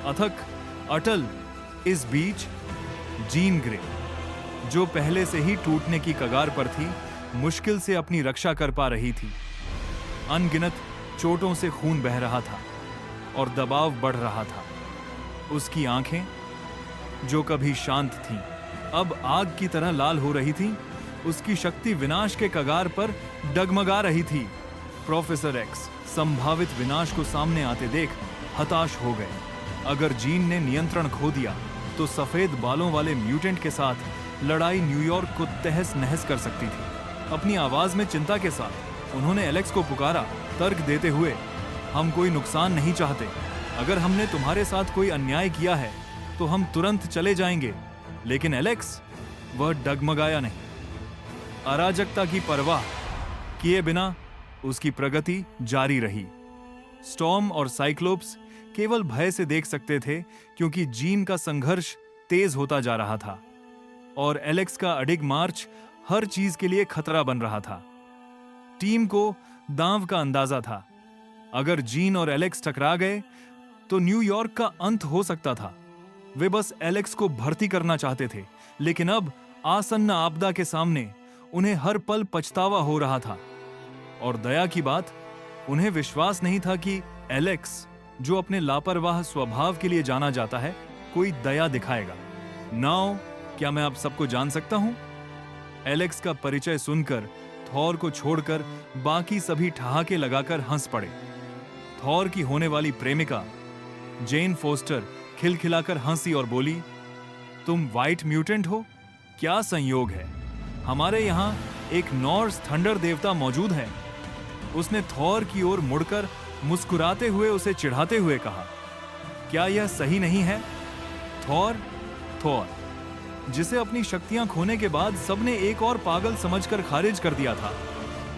अथक, अटल। इस बीच जीन ग्रे, जो पहले से ही टूटने की कगार पर थी, मुश्किल से अपनी रक्षा कर पा रही थी। अनगिनत चोटों से खून बह रहा था और दबाव बढ़ रहा था। उसकी आंखें, जो कभी शांत थीं, अब आग की तरह लाल हो रही थीं। उसकी शक्ति विनाश के कगार पर डगमगा रही थी। प्रोफेसर एक्स संभावित विनाश को सामने आते देख हताश हो गए। अगर जीन ने नियंत्रण खो दिया तो सफेद बालों वाले म्यूटेंट के साथ लड़ाई न्यूयॉर्क को तहस नहस कर सकती थी। अपनी आवाज में चिंता के साथ उन्होंने एलेक्स को पुकारा, तर्क देते हुए, हम कोई नुकसान नहीं चाहते। अगर हमने तुम्हारे साथ कोई अन्याय किया है तो हम तुरंत चले जाएंगे। लेकिन एलेक्स, वह डगमगाया नहीं। अराजकता की परवाह किए बिना उसकी प्रगति जारी रही। स्टॉर्म और साइक्लोप्स केवल भय से देख सकते थे, क्योंकि जीन का संघर्ष तेज होता जा रहा था और एलेक्स का अडिग मार्च हर चीज के लिए खतरा बन रहा था। टीम को दांव का अंदाजा था। अगर जीन और एलेक्स टकरा गए तो न्यूयॉर्क का अंत हो सकता था। वे बस एलेक्स को भर्ती करना चाहते थे, लेकिन अब आसन्न आपदा के सामने उन्हें हर पल पछतावा हो रहा था। और दया की बात, उन्हें विश्वास नहीं था कि एलेक्स, जो अपने लापरवाह स्वभाव के लिए जाना जाता है, कोई दया दिखाएगा। नाउ, क्या मैं आप सबको जान सकता हूं? एलेक्स का परिचय सुनकर थॉर को छोड़कर बाकी सभी ठहाके लगाकर हंस पड़े। थॉर की होने वाली प्रेमिका जेन फोस्टर खिलखिलाकर हंसी और बोली, तुम व्हाइट म्यूटेंट हो? क्या संयोग है, हमारे यहां एक नॉर्स थंडर देवता मौजूद है। उसने थॉर की ओर मुड़कर मुस्कुराते हुए उसे चिढ़ाते हुए कहा, क्या यह सही नहीं है? थॉर, जिसे अपनी शक्तियां खोने के बाद सबने एक और पागल समझकर खारिज कर दिया था,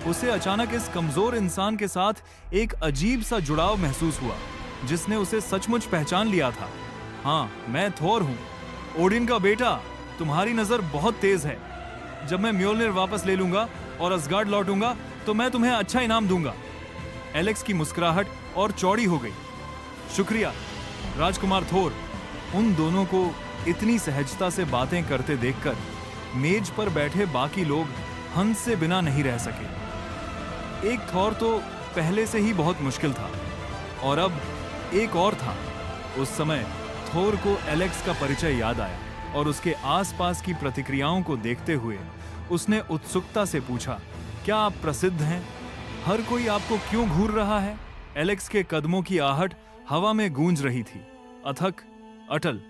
उसे अचानक इस कमजोर इंसान के साथ एक अजीब सा जुड़ाव महसूस हुआ, जिसने उसे सचमुच पहचान लिया था। हाँ, मैं थॉर हूं, ओडिन का बेटा। तुम्हारी नजर बहुत तेज है। जब मैं म्योल्निर वापस ले लूंगा और असगार्ड लौटूंगा तो मैं तुम्हें अच्छा इनाम दूंगा। एलेक्स की मुस्कुराहट और चौड़ी हो गई। शुक्रिया, राजकुमार थोर। उन दोनों को इतनी सहजता से बातें करते देखकर मेज पर बैठे बाकी लोग हंस से बिना नहीं रह सके। एक थॉर तो पहले से ही बहुत मुश्किल था, और अब एक और था। उस समय थोर को एलेक्स का परिचय याद आया, और उसके आसपास की प्रतिक्रियाओं को देखते हुए उसने उत्सुकता से पूछा, क्या आप प्रसिद्ध हैं? हर कोई आपको क्यों घूर रहा है? एलेक्स के कदमों की आहट हवा में गूंज रही थी, अथक, अटल।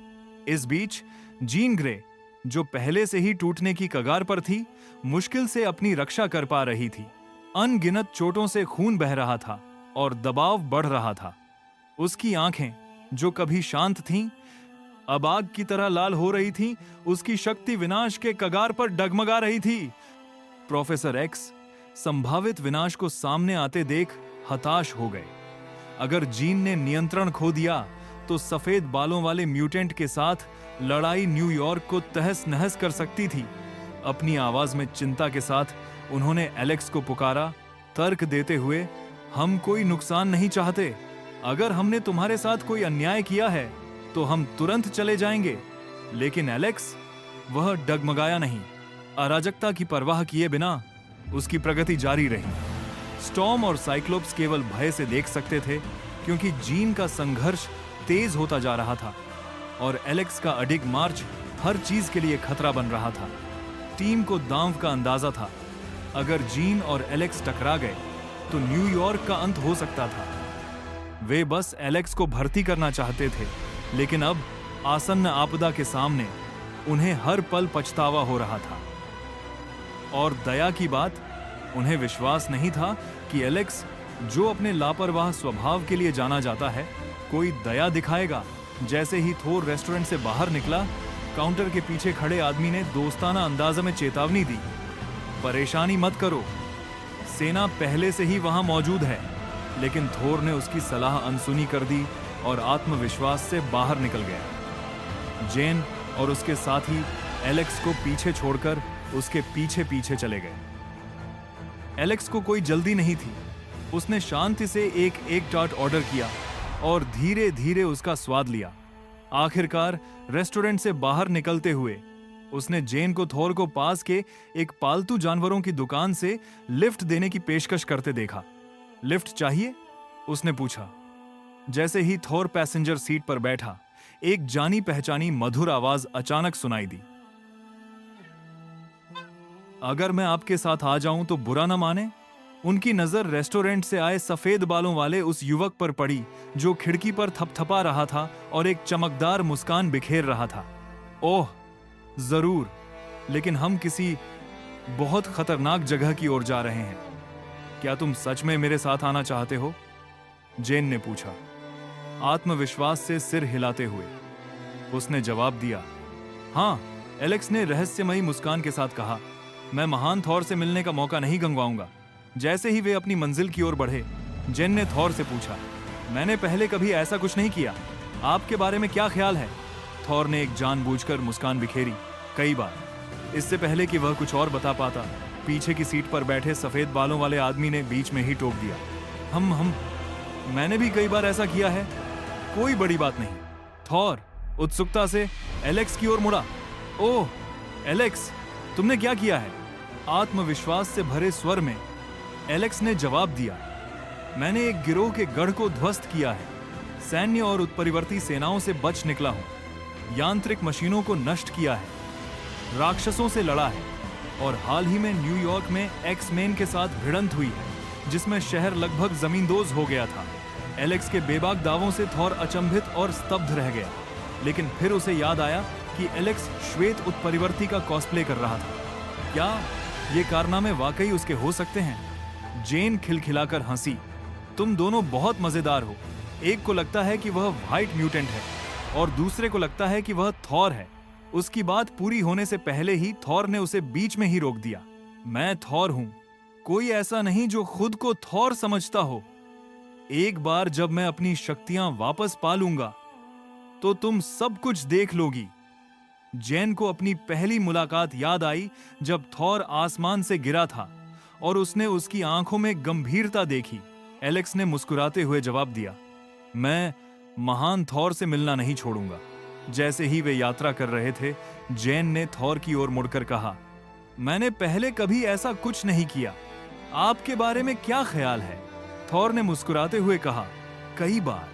इस बीच जीन ग्रे, जो पहले से ही टूटने की कगार पर थी, मुश्किल से अपनी रक्षा कर पा रही थी। अनगिनत चोटों से खून बह रहा था और दबाव बढ़ रहा था। उसकी आंखें, जो कभी शांत थीं, अब आग की तरह लाल हो रही थीं। उसकी शक्ति विनाश के कगार पर डगमगा रही थी। प्रोफेसर एक्स संभावित विनाश को सामने आते देख हताश हो गए। अगर जीन ने नियंत्रण खो दिया तो सफेद बालों वाले म्यूटेंट के साथ लड़ाई न्यूयॉर्क को तहस नहस कर सकती थी। अपनी आवाज में चिंता के साथ उन्होंने एलेक्स को पुकारा, तर्क देते हुए, हम कोई नुकसान नहीं चाहते। अगर हमने तुम्हारे साथ कोई अन्याय किया है तो हम तुरंत चले जाएंगे। लेकिन एलेक्स, वह डगमगाया नहीं। अराजकता की परवाह किए बिना उसकी प्रगति जारी रही। स्टॉर्म और साइक्लोप्स केवल भय से देख सकते थे, क्योंकि जीन का संघर्ष तेज होता जा रहा था और एलेक्स का अडिग मार्च हर चीज के लिए खतरा बन रहा था। टीम को दांव का अंदाजा था। अगर जीन और एलेक्स टकरा गए तो न्यूयॉर्क का अंत हो सकता था। वे बस एलेक्स को भर्ती करना चाहते थे, लेकिन अब आसन्न आपदा के सामने उन्हें हर पल पछतावा हो रहा था। और दया की बात, उन्हें विश्वास नहीं था कि एलेक्स, जो अपने लापरवाह स्वभाव के लिए जाना जाता है, कोई दया दिखाएगा। जैसे ही थोर रेस्टोरेंट से बाहर निकला, काउंटर के पीछे खड़े आदमी ने दोस्ताना अंदाज में चेतावनी दी, परेशानी मत करो, सेना पहले से ही वहां मौजूद है। लेकिन थोर ने उसकी सलाह अनसुनी कर दी और आत्मविश्वास से बाहर निकल गया। जेन और उसके साथी एलेक्स को पीछे छोड़कर उसके पीछे पीछे चले गए। एलेक्स को कोई जल्दी नहीं थी। उसने शांति से एक एक टार्ट ऑर्डर किया और धीरे धीरे उसका स्वाद लिया। आखिरकार रेस्टोरेंट से बाहर निकलते हुए उसने जेन को थोर को पास के एक पालतू जानवरों की दुकान से लिफ्ट देने की पेशकश करते देखा। लिफ्ट चाहिए? उसने पूछा। जैसे ही थोर पैसेंजर सीट पर बैठा, एक जानी पहचानी मधुर आवाज अचानक सुनाई दी। अगर मैं आपके साथ आ जाऊं तो बुरा ना माने। उनकी नजर रेस्टोरेंट से आए सफेद बालों वाले उस युवक पर पड़ी जो खिड़की पर थपथपा रहा था और एक चमकदार मुस्कान बिखेर रहा था। ओह, जरूर, लेकिन हम किसी बहुत खतरनाक जगह की ओर जा रहे हैं। क्या तुम सच में मेरे साथ आना चाहते हो? जेन ने पूछा, आत्मविश्वास से सिर हिलाते हुए। उसने जवाब दिया, हाँ। एलेक्स ने रहस्यमयी मुस्कान के साथ कहा, मैं महान थॉर से मिलने का मौका नहीं गंवाऊंगा। जैसे ही वे अपनी मंजिल की ओर बढ़े, जेन ने थॉर से पूछा, मैंने पहले कभी ऐसा कुछ नहीं किया, आपके बारे में क्या ख्याल है? थॉर ने एक जानबूझकर मुस्कान बिखेरी। कई बार। इससे पहले कि वह कुछ और बता पाता, पीछे की सीट पर बैठे सफेद बालों वाले आदमी ने बीच में ही टोक दिया, मैंने भी कई बार ऐसा किया है, कोई बड़ी बात नहीं। थॉर उत्सुकता से एलेक्स की ओर मुड़ा। ओह एलेक्स, तुमने क्या किया है? आत्मविश्वास से भरे स्वर में एलेक्स ने जवाब दिया, मैंने एक गिरोह के गढ़ को ध्वस्त किया है। सैन्य और उत्परिवर्ती सेनाओं से बच निकला हूं। यांत्रिक मशीनों को नष्ट किया है, राक्षसों से लड़ा है और हाल ही में न्यूयॉर्क में एक्स-मेन के साथ भिड़ंत हुई है, जिसमें शहर लगभग जमींदोज हो गया था। एलेक्स के बेबाक दावों से थॉर अचंभित और स्तब्ध रह गया, लेकिन फिर उसे याद आया कि एलेक्स श्वेत उत्परिवर्ती का कॉस्प्ले कर रहा था। क्या ये कारनामे वाकई उसके हो सकते हैं? जेन खिलखिलाकर हंसी। तुम दोनों बहुत मजेदार हो। एक को लगता है कि वह व्हाइट म्यूटेंट है और दूसरे को लगता है कि वह थॉर है। उसकी बात पूरी होने से पहले ही थॉर ने उसे बीच में ही रोक दिया। मैं थॉर हूं, कोई ऐसा नहीं जो खुद को थॉर समझता हो। एक बार जब मैं अपनी शक्तियां वापस पा लूंगा तो तुम सब कुछ देख लोगी। जेन को अपनी पहली मुलाकात याद आई जब थॉर आसमान से गिरा था और उसने उसकी आंखों में गंभीरता देखी। एलेक्स ने मुस्कुराते हुए जवाब दिया, मैं महान थॉर से मिलना नहीं छोड़ूंगा। जैसे ही वे यात्रा कर रहे थे, जेन ने थॉर की ओर मुड़कर कहा, मैंने पहले कभी ऐसा कुछ नहीं किया। आपके बारे में क्या ख्याल है? थॉर ने मुस्कुराते हुए कहा, कई बार।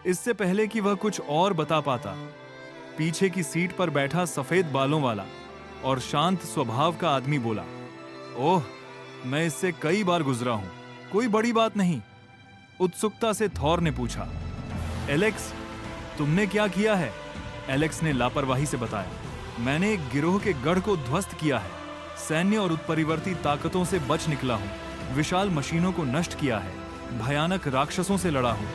इससे पहले कि वह कुछ और बता पाता, पीछे की सीट पर बैठा सफेद बालों वाला और शांत स्वभाव का आदमी बोला, ओह, मैं इससे कई बार गुजरा हूं, कोई बड़ी बात नहीं। उत्सुकता से थॉर ने पूछा, एलेक्स, तुमने क्या किया है? एलेक्स ने लापरवाही से बताया, मैंने एक गिरोह के गढ़ को ध्वस्त किया है, सैन्य और उत्परिवर्ती ताकतों से बच निकला हूं, विशाल मशीनों को नष्ट किया है, भयानक राक्षसों से लड़ा हूं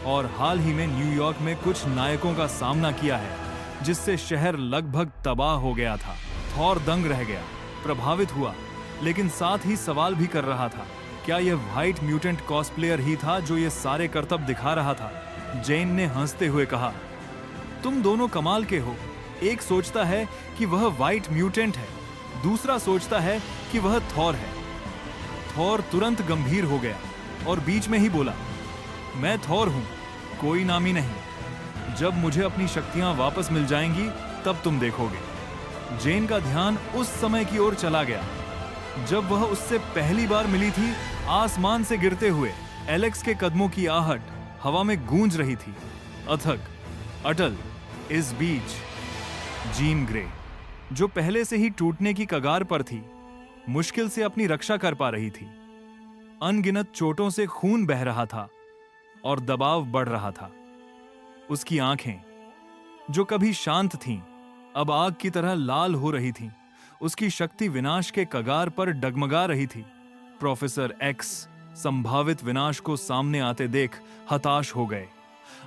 और हाल ही में न्यूयॉर्क में कुछ नायकों का सामना किया है जिससे शहर लगभग तबाह हो गया था। थॉर दंग रह गया, प्रभावित हुआ, लेकिन साथ ही सवाल भी कर रहा था, क्या यह व्हाइट म्यूटेंट कॉस्प्लेयर ही था जो ये सारे करतब दिखा रहा था? जेन ने हंसते हुए कहा, तुम दोनों कमाल के हो। एक सोचता है कि वह व्हाइट म्यूटेंट है, दूसरा सोचता है कि वह थॉर है। थॉर तुरंत गंभीर हो गया और बीच में ही बोला, मैं थॉर हूं, कोई नामी नहीं। जब मुझे अपनी शक्तियां वापस मिल जाएंगी तब तुम देखोगे। जेन का ध्यान उस समय की ओर चला गया जब वह उससे पहली बार मिली थी। आसमान से गिरते हुए एलेक्स के कदमों की आहट हवा में गूंज रही थी। अथक, अटल, इस बीच जीन ग्रे, जो पहले से ही टूटने की कगार पर थी, मुश्किल से अपनी रक्षा कर पा रही थी। अनगिनत चोटों से खून बह रहा था और दबाव बढ़ रहा था। उसकी आंखें, जो कभी शांत थीं, अब आग की तरह लाल हो रही थीं। उसकी शक्ति विनाश के कगार पर डगमगा रही थी। प्रोफेसर एक्स संभावित विनाश को सामने आते देख हताश हो गए।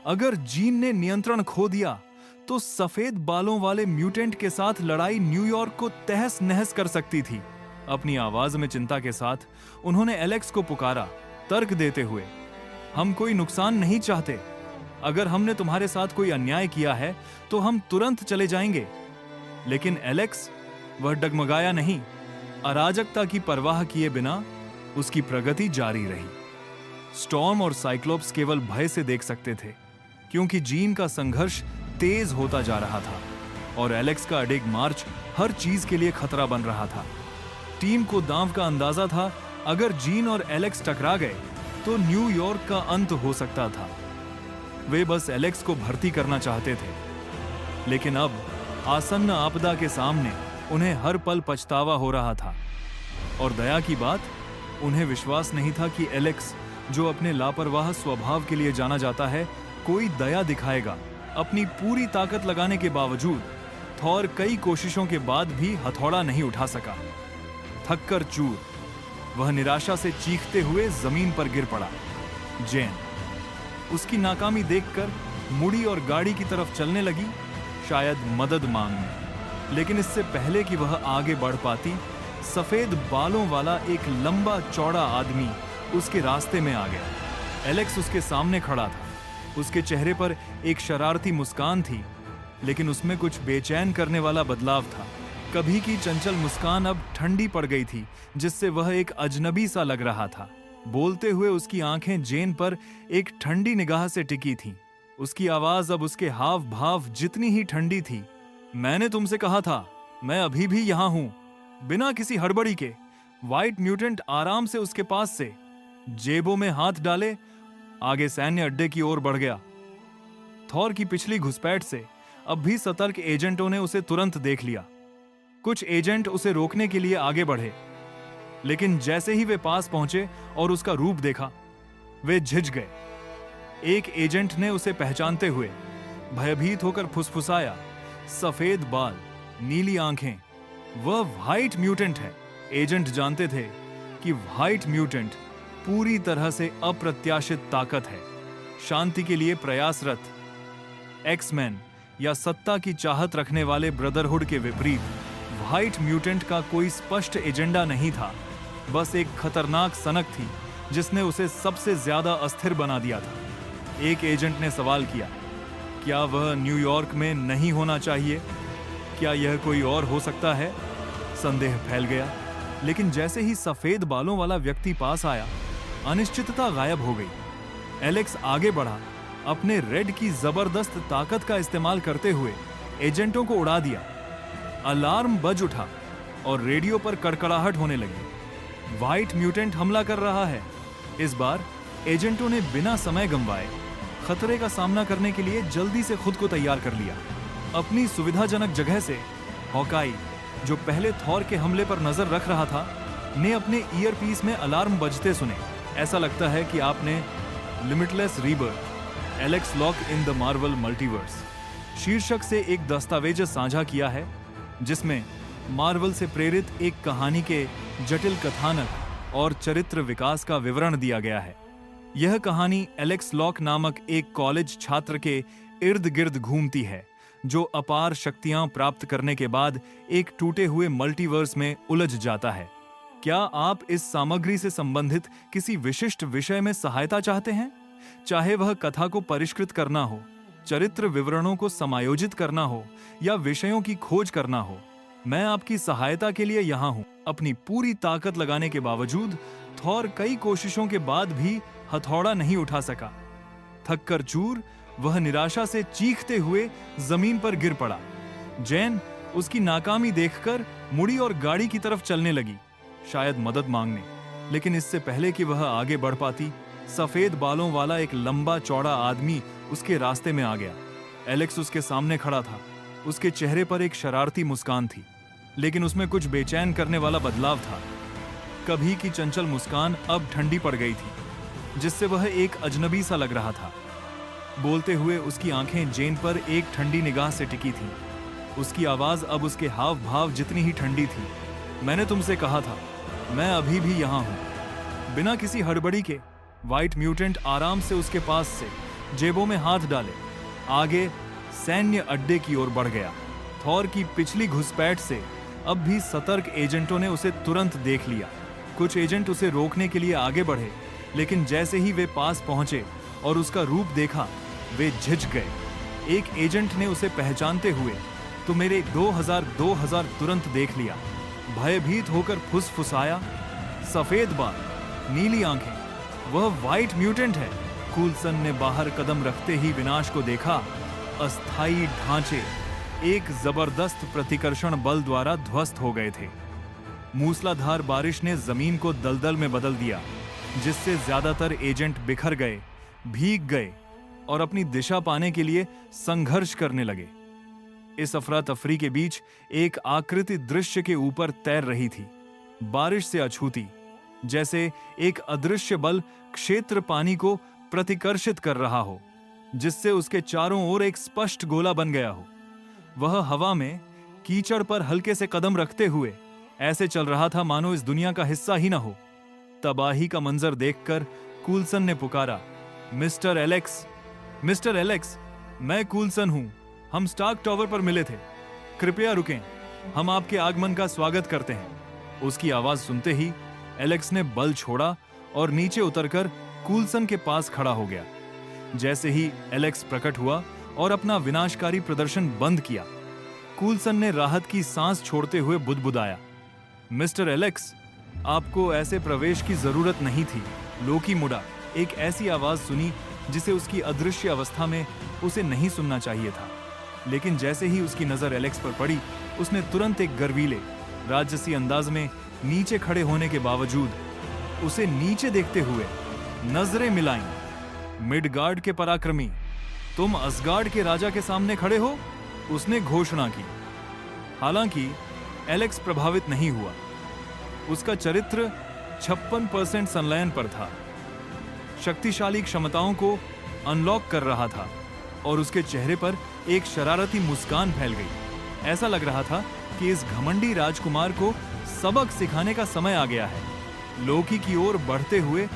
अगर जीन ने नियंत्रण खो दिया तो सफेद बालों वाले म्यूटेंट के साथ लड़ाई न्यूयॉर्क को तहस नहस कर सकती थी। अपनी आवाज में चिंता के साथ उन्होंने एलेक्स को पुकारा, तर्क देते हुए, हम कोई नुकसान नहीं चाहते। अगर हमने तुम्हारे साथ कोई अन्याय किया है तो हम तुरंत चले जाएंगे। लेकिन एलेक्स, वह डगमगाया नहीं। अराजकता की परवाह किए बिना उसकी प्रगति जारी रही। स्टॉर्म और साइक्लोप्स केवल भय से देख सकते थे, क्योंकि जीन का संघर्ष तेज होता जा रहा था और एलेक्स का अडिग मार्च हर चीज के लिए खतरा बन रहा था। टीम को दांव का अंदाजा था, अगर जीन और एलेक्स टकरा गए तो न्यूयॉर्क का अंत हो सकता था। वे बस एलेक्स को भर्ती करना चाहते थे, लेकिन अब आसन्न आपदा के सामने उन्हें हर पल पछतावा हो रहा था। और दया की बात, उन्हें विश्वास नहीं था कि एलेक्स, जो अपने लापरवाह स्वभाव के लिए जाना जाता है, कोई दया दिखाएगा। अपनी पूरी ताकत लगाने के बावजूद थॉर कई कोशिशों के बाद भी हथौड़ा नहीं उठा सका। थककर चूर, वह निराशा से चीखते हुए जमीन पर गिर पड़ा। जेन उसकी नाकामी देखकर मुड़ी और गाड़ी की तरफ चलने लगी, शायद मदद मांगने। लेकिन इससे पहले कि वह आगे बढ़ पाती, सफेद बालों वाला एक लंबा चौड़ा आदमी उसके रास्ते में आ गया। एलेक्स उसके सामने खड़ा था। उसके चेहरे पर एक शरारती मुस्कान थी, लेकिन उसमें कुछ बेचैन करने वाला बदलाव था। कभी की चंचल मुस्कान अब ठंडी पड़ गई थी, जिससे वह एक अजनबी सा लग रहा था। बोलते हुए उसकी आंखें जेन पर एक ठंडी निगाह से टिकी थीं। उसकी आवाज अब उसके हाव भाव जितनी ही ठंडी थी। मैंने तुमसे कहा था, मैं अभी भी यहां हूं। बिना किसी हड़बड़ी के व्हाइट म्यूटेंट आराम से उसके पास से जेबों में हाथ डाले आगे सैन्य अड्डे की ओर बढ़ गया। थॉर की पिछली घुसपैठ से अब भी सतर्क एजेंटों ने उसे तुरंत देख लिया। कुछ एजेंट उसे रोकने के लिए आगे बढ़े, लेकिन जैसे ही वे पास पहुंचे और उसका रूप देखा, वे झिझ गए। एक एजेंट ने उसे पहचानते हुए भयभीत होकर फुसफुसाया, सफेद बाल, नीली आंखें, वह व्हाइट म्यूटेंट है। एजेंट जानते थे कि व्हाइट म्यूटेंट पूरी तरह से अप्रत्याशित ताकत है, शांति के लिए प्रयासरत। एक्समैन या सत्ता की चाहत रखने वाले ब्रदरहुड के विपरीत व्हाइट म्यूटेंट का कोई स्पष्ट एजेंडा नहीं था, बस एक खतरनाक सनक थी जिसने उसे सबसे ज्यादा अस्थिर बना दिया था। एक एजेंट ने सवाल किया, क्या वह न्यूयॉर्क में नहीं होना चाहिए? क्या यह कोई और हो सकता है? संदेह फैल गया, लेकिन जैसे ही सफेद बालों वाला व्यक्ति पास आया, अनिश्चितता गायब हो गई। एलेक्स आगे बढ़ा, अपने रेड की जबरदस्त ताकत का इस्तेमाल करते हुए एजेंटों को उड़ा दिया। अलार्म बज उठा और रेडियो पर कड़कड़ाहट होने लगी। व्हाइट म्यूटेंट हमला कर रहा है। इस बार एजेंटों ने बिना समय गंवाए खतरे का सामना करने के लिए जल्दी से खुद को तैयार कर लिया। अपनी सुविधाजनक जगह से हॉकाई, जो पहले थॉर के हमले पर नजर रख रहा था, ने अपने ईयरपीस में अलार्म बजते सुने। ऐसा लगता है कि आपने limitless rebirth, Alex lock in the Marvel multiverse शीर्षक से एक दस्तावेज साझा किया है, जिसमें मार्वल से प्रेरित एक कहानी के जटिल कथानक और चरित्र विकास का विवरण दिया गया है। यह कहानी एलेक्स लॉक नामक एक कॉलेज छात्र के इर्द गिर्द घूमती है, जो अपार शक्तियां प्राप्त करने के बाद एक टूटे हुए मल्टीवर्स में उलझ जाता है। क्या आप इस सामग्री से संबंधित किसी विशिष्ट विषय में सहायता चाहते हैं? चाहे वह कथा को परिष्कृत करना हो, चरित्र विवरणों को समायोजित करना हो या विषयों की खोज करना हो, मैं आपकी सहायता के लिए यहां हूं। अपनी पूरी ताकत लगाने के बावजूद थॉर कई कोशिशों के बाद भी हथौड़ा नहीं उठा सका। थककर चूर, वह निराशा से चीखते हुए जमीन पर गिर पड़ा। जैन उसकी नाकामी देखकर मुड़ी और गाड़ी की तरफ चलने लगी, शायद मदद मांगने। लेकिन इससे पहले कि वह आगे बढ़ पाती, सफेद बालों वाला एक लंबा चौड़ा आदमी उसके रास्ते में आ गया। एलेक्स उसके सामने खड़ा था। उसके चेहरे पर एक शरारती मुस्कान थी, लेकिन उसमें कुछ बेचैन करने वाला बदलाव था। कभी की चंचल मुस्कान अब ठंडी पड़ गई थी, जिससे वह एक अजनबी सा लग रहा था। बोलते हुए उसकी आंखें जेन पर एक ठंडी निगाह से टिकी थीं। उसकी आवाज अब उसके हाव भाव जितनी ही ठंडी थी। मैंने तुमसे कहा था, मैं अभी भी यहां हूं। बिना किसी हड़बड़ी के व्हाइट म्यूटेंट आराम से उसके पास से जेबों में हाथ डाले आगे सैन्य अड्डे की ओर बढ़ गया। थॉर की पिछली घुसपैठ से अब भी सतर्क एजेंटों ने उसे तुरंत देख लिया। कुछ एजेंट उसे रोकने के लिए आगे बढ़े, लेकिन जैसे ही वे पास पहुंचे और उसका रूप देखा, वे झिझ गए। एक एजेंट ने उसे पहचानते हुए तो मेरे 2000 तुरंत देख लिया। भयभीत होकर फुसफुसाया, सफेद बाल, नीली आंखें, वह व्हाइट म्यूटेंट है। कूलसन ने बाहर कदम रखते ही विनाश को देखा। अस्थायी ढांचे एक जबरदस्त प्रतिकर्षण बल द्वारा ध्वस्त हो गए थे। मूसलाधार बारिश ने जमीन को दलदल में बदल दिया, जिससे ज्यादातर एजेंट बिखर गए, भीग गए और अपनी दिशा पाने के लिए संघर्ष करने लगे। इस अफरा तफरी के बीच एक आकृति दृश्य के ऊपर तैर रही थी, बारिश से अछूती, जैसे एक अदृश्य बल क्षेत्र पानी को प्रतिकर्षित कर रहा हो, जिससे उसके चारों ओर एक स्पष्ट गोला बन गया हो। वह हवा में कीचड़ पर हल्के से कदम रखते हुए ऐसे चल रहा था मानो इस दुनिया का हिस्सा ही ना हो। तबाही का मंजर देखकर कूलसन ने पुकारा, मिस्टर एलेक्स, मिस्टर एलेक्स, मैं कूलसन हूं। हम स्टार्क टावर पर मिले थे। कृपया रुकें, हम आपके आगमन का स्वागत करते हैं। उसकी आवाज सुनते ही एलेक्स ने बल छोड़ा और नीचे उतरकर कूलसन के पास खड़ा हो गया। जैसे ही एलेक्स प्रकट हुआ और अपना विनाशकारी प्रदर्शन बंद किया, कूलसन ने राहत की सांस छोड़ते हुए बुदबुदाया, मिस्टर एलेक्स, आपको ऐसे प्रवेश की जरूरत नहीं थी। लोकी मुड़ा। एक ऐसी आवाज सुनी जिसे उसकी अदृश्य अवस्था में उसे नहीं सुनना चाहिए था। लेकिन जैसे ही उसकी नजर एलेक्स पर पड़ी, उसने तुरंत एक गर्वीले, राजसी अंदाज में नीचे खड़े होने के बावजूद उसे नीचे देखते हुए नजरें मिलाईं। मिडगार्ड के पराक्रमी, तुम असगार्ड के राजा के सामने खड़े हो, उसने घोषणा की। हालांकि एलेक्स प्रभावित नहीं हुआ। उसका चरित्र 56% संलयन पर था, शक्तिशाली क्षमताओं को अनलॉक कर रहा था और उसके चेहरे पर एक शरारती मुस्कान फैल गई। ऐसा लग रहा था कि इस घमंडी राजकुमार को सबक सिखाने का समय आ गया है। लोकी की ओर बढ़ते हुए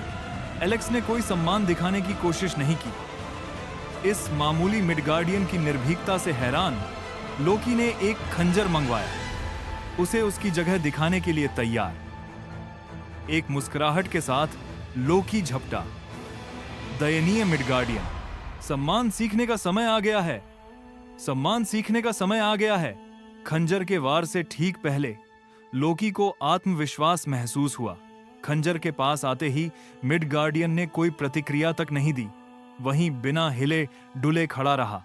एलेक्स ने कोई सम्मान दिखाने की कोशिश नहीं की। इस मामूली मिडगार्डियन की निर्भीकता से हैरान लोकी ने एक खंजर मंगवाया, उसे उसकी जगह दिखाने के लिए तैयार। एक मुस्कुराहट के साथ लोकी झपटा, दयनीय मिडगार्डियन, सम्मान सीखने का समय आ गया है, सम्मान सीखने का समय आ गया है। खंजर के वार से ठीक पहले लोकी को आत्मविश्वास महसूस हुआ। खंजर के पास आते ही मिडगार्डियन ने कोई प्रतिक्रिया तक नहीं दी, वहीं बिना हिले डुले खड़ा रहा।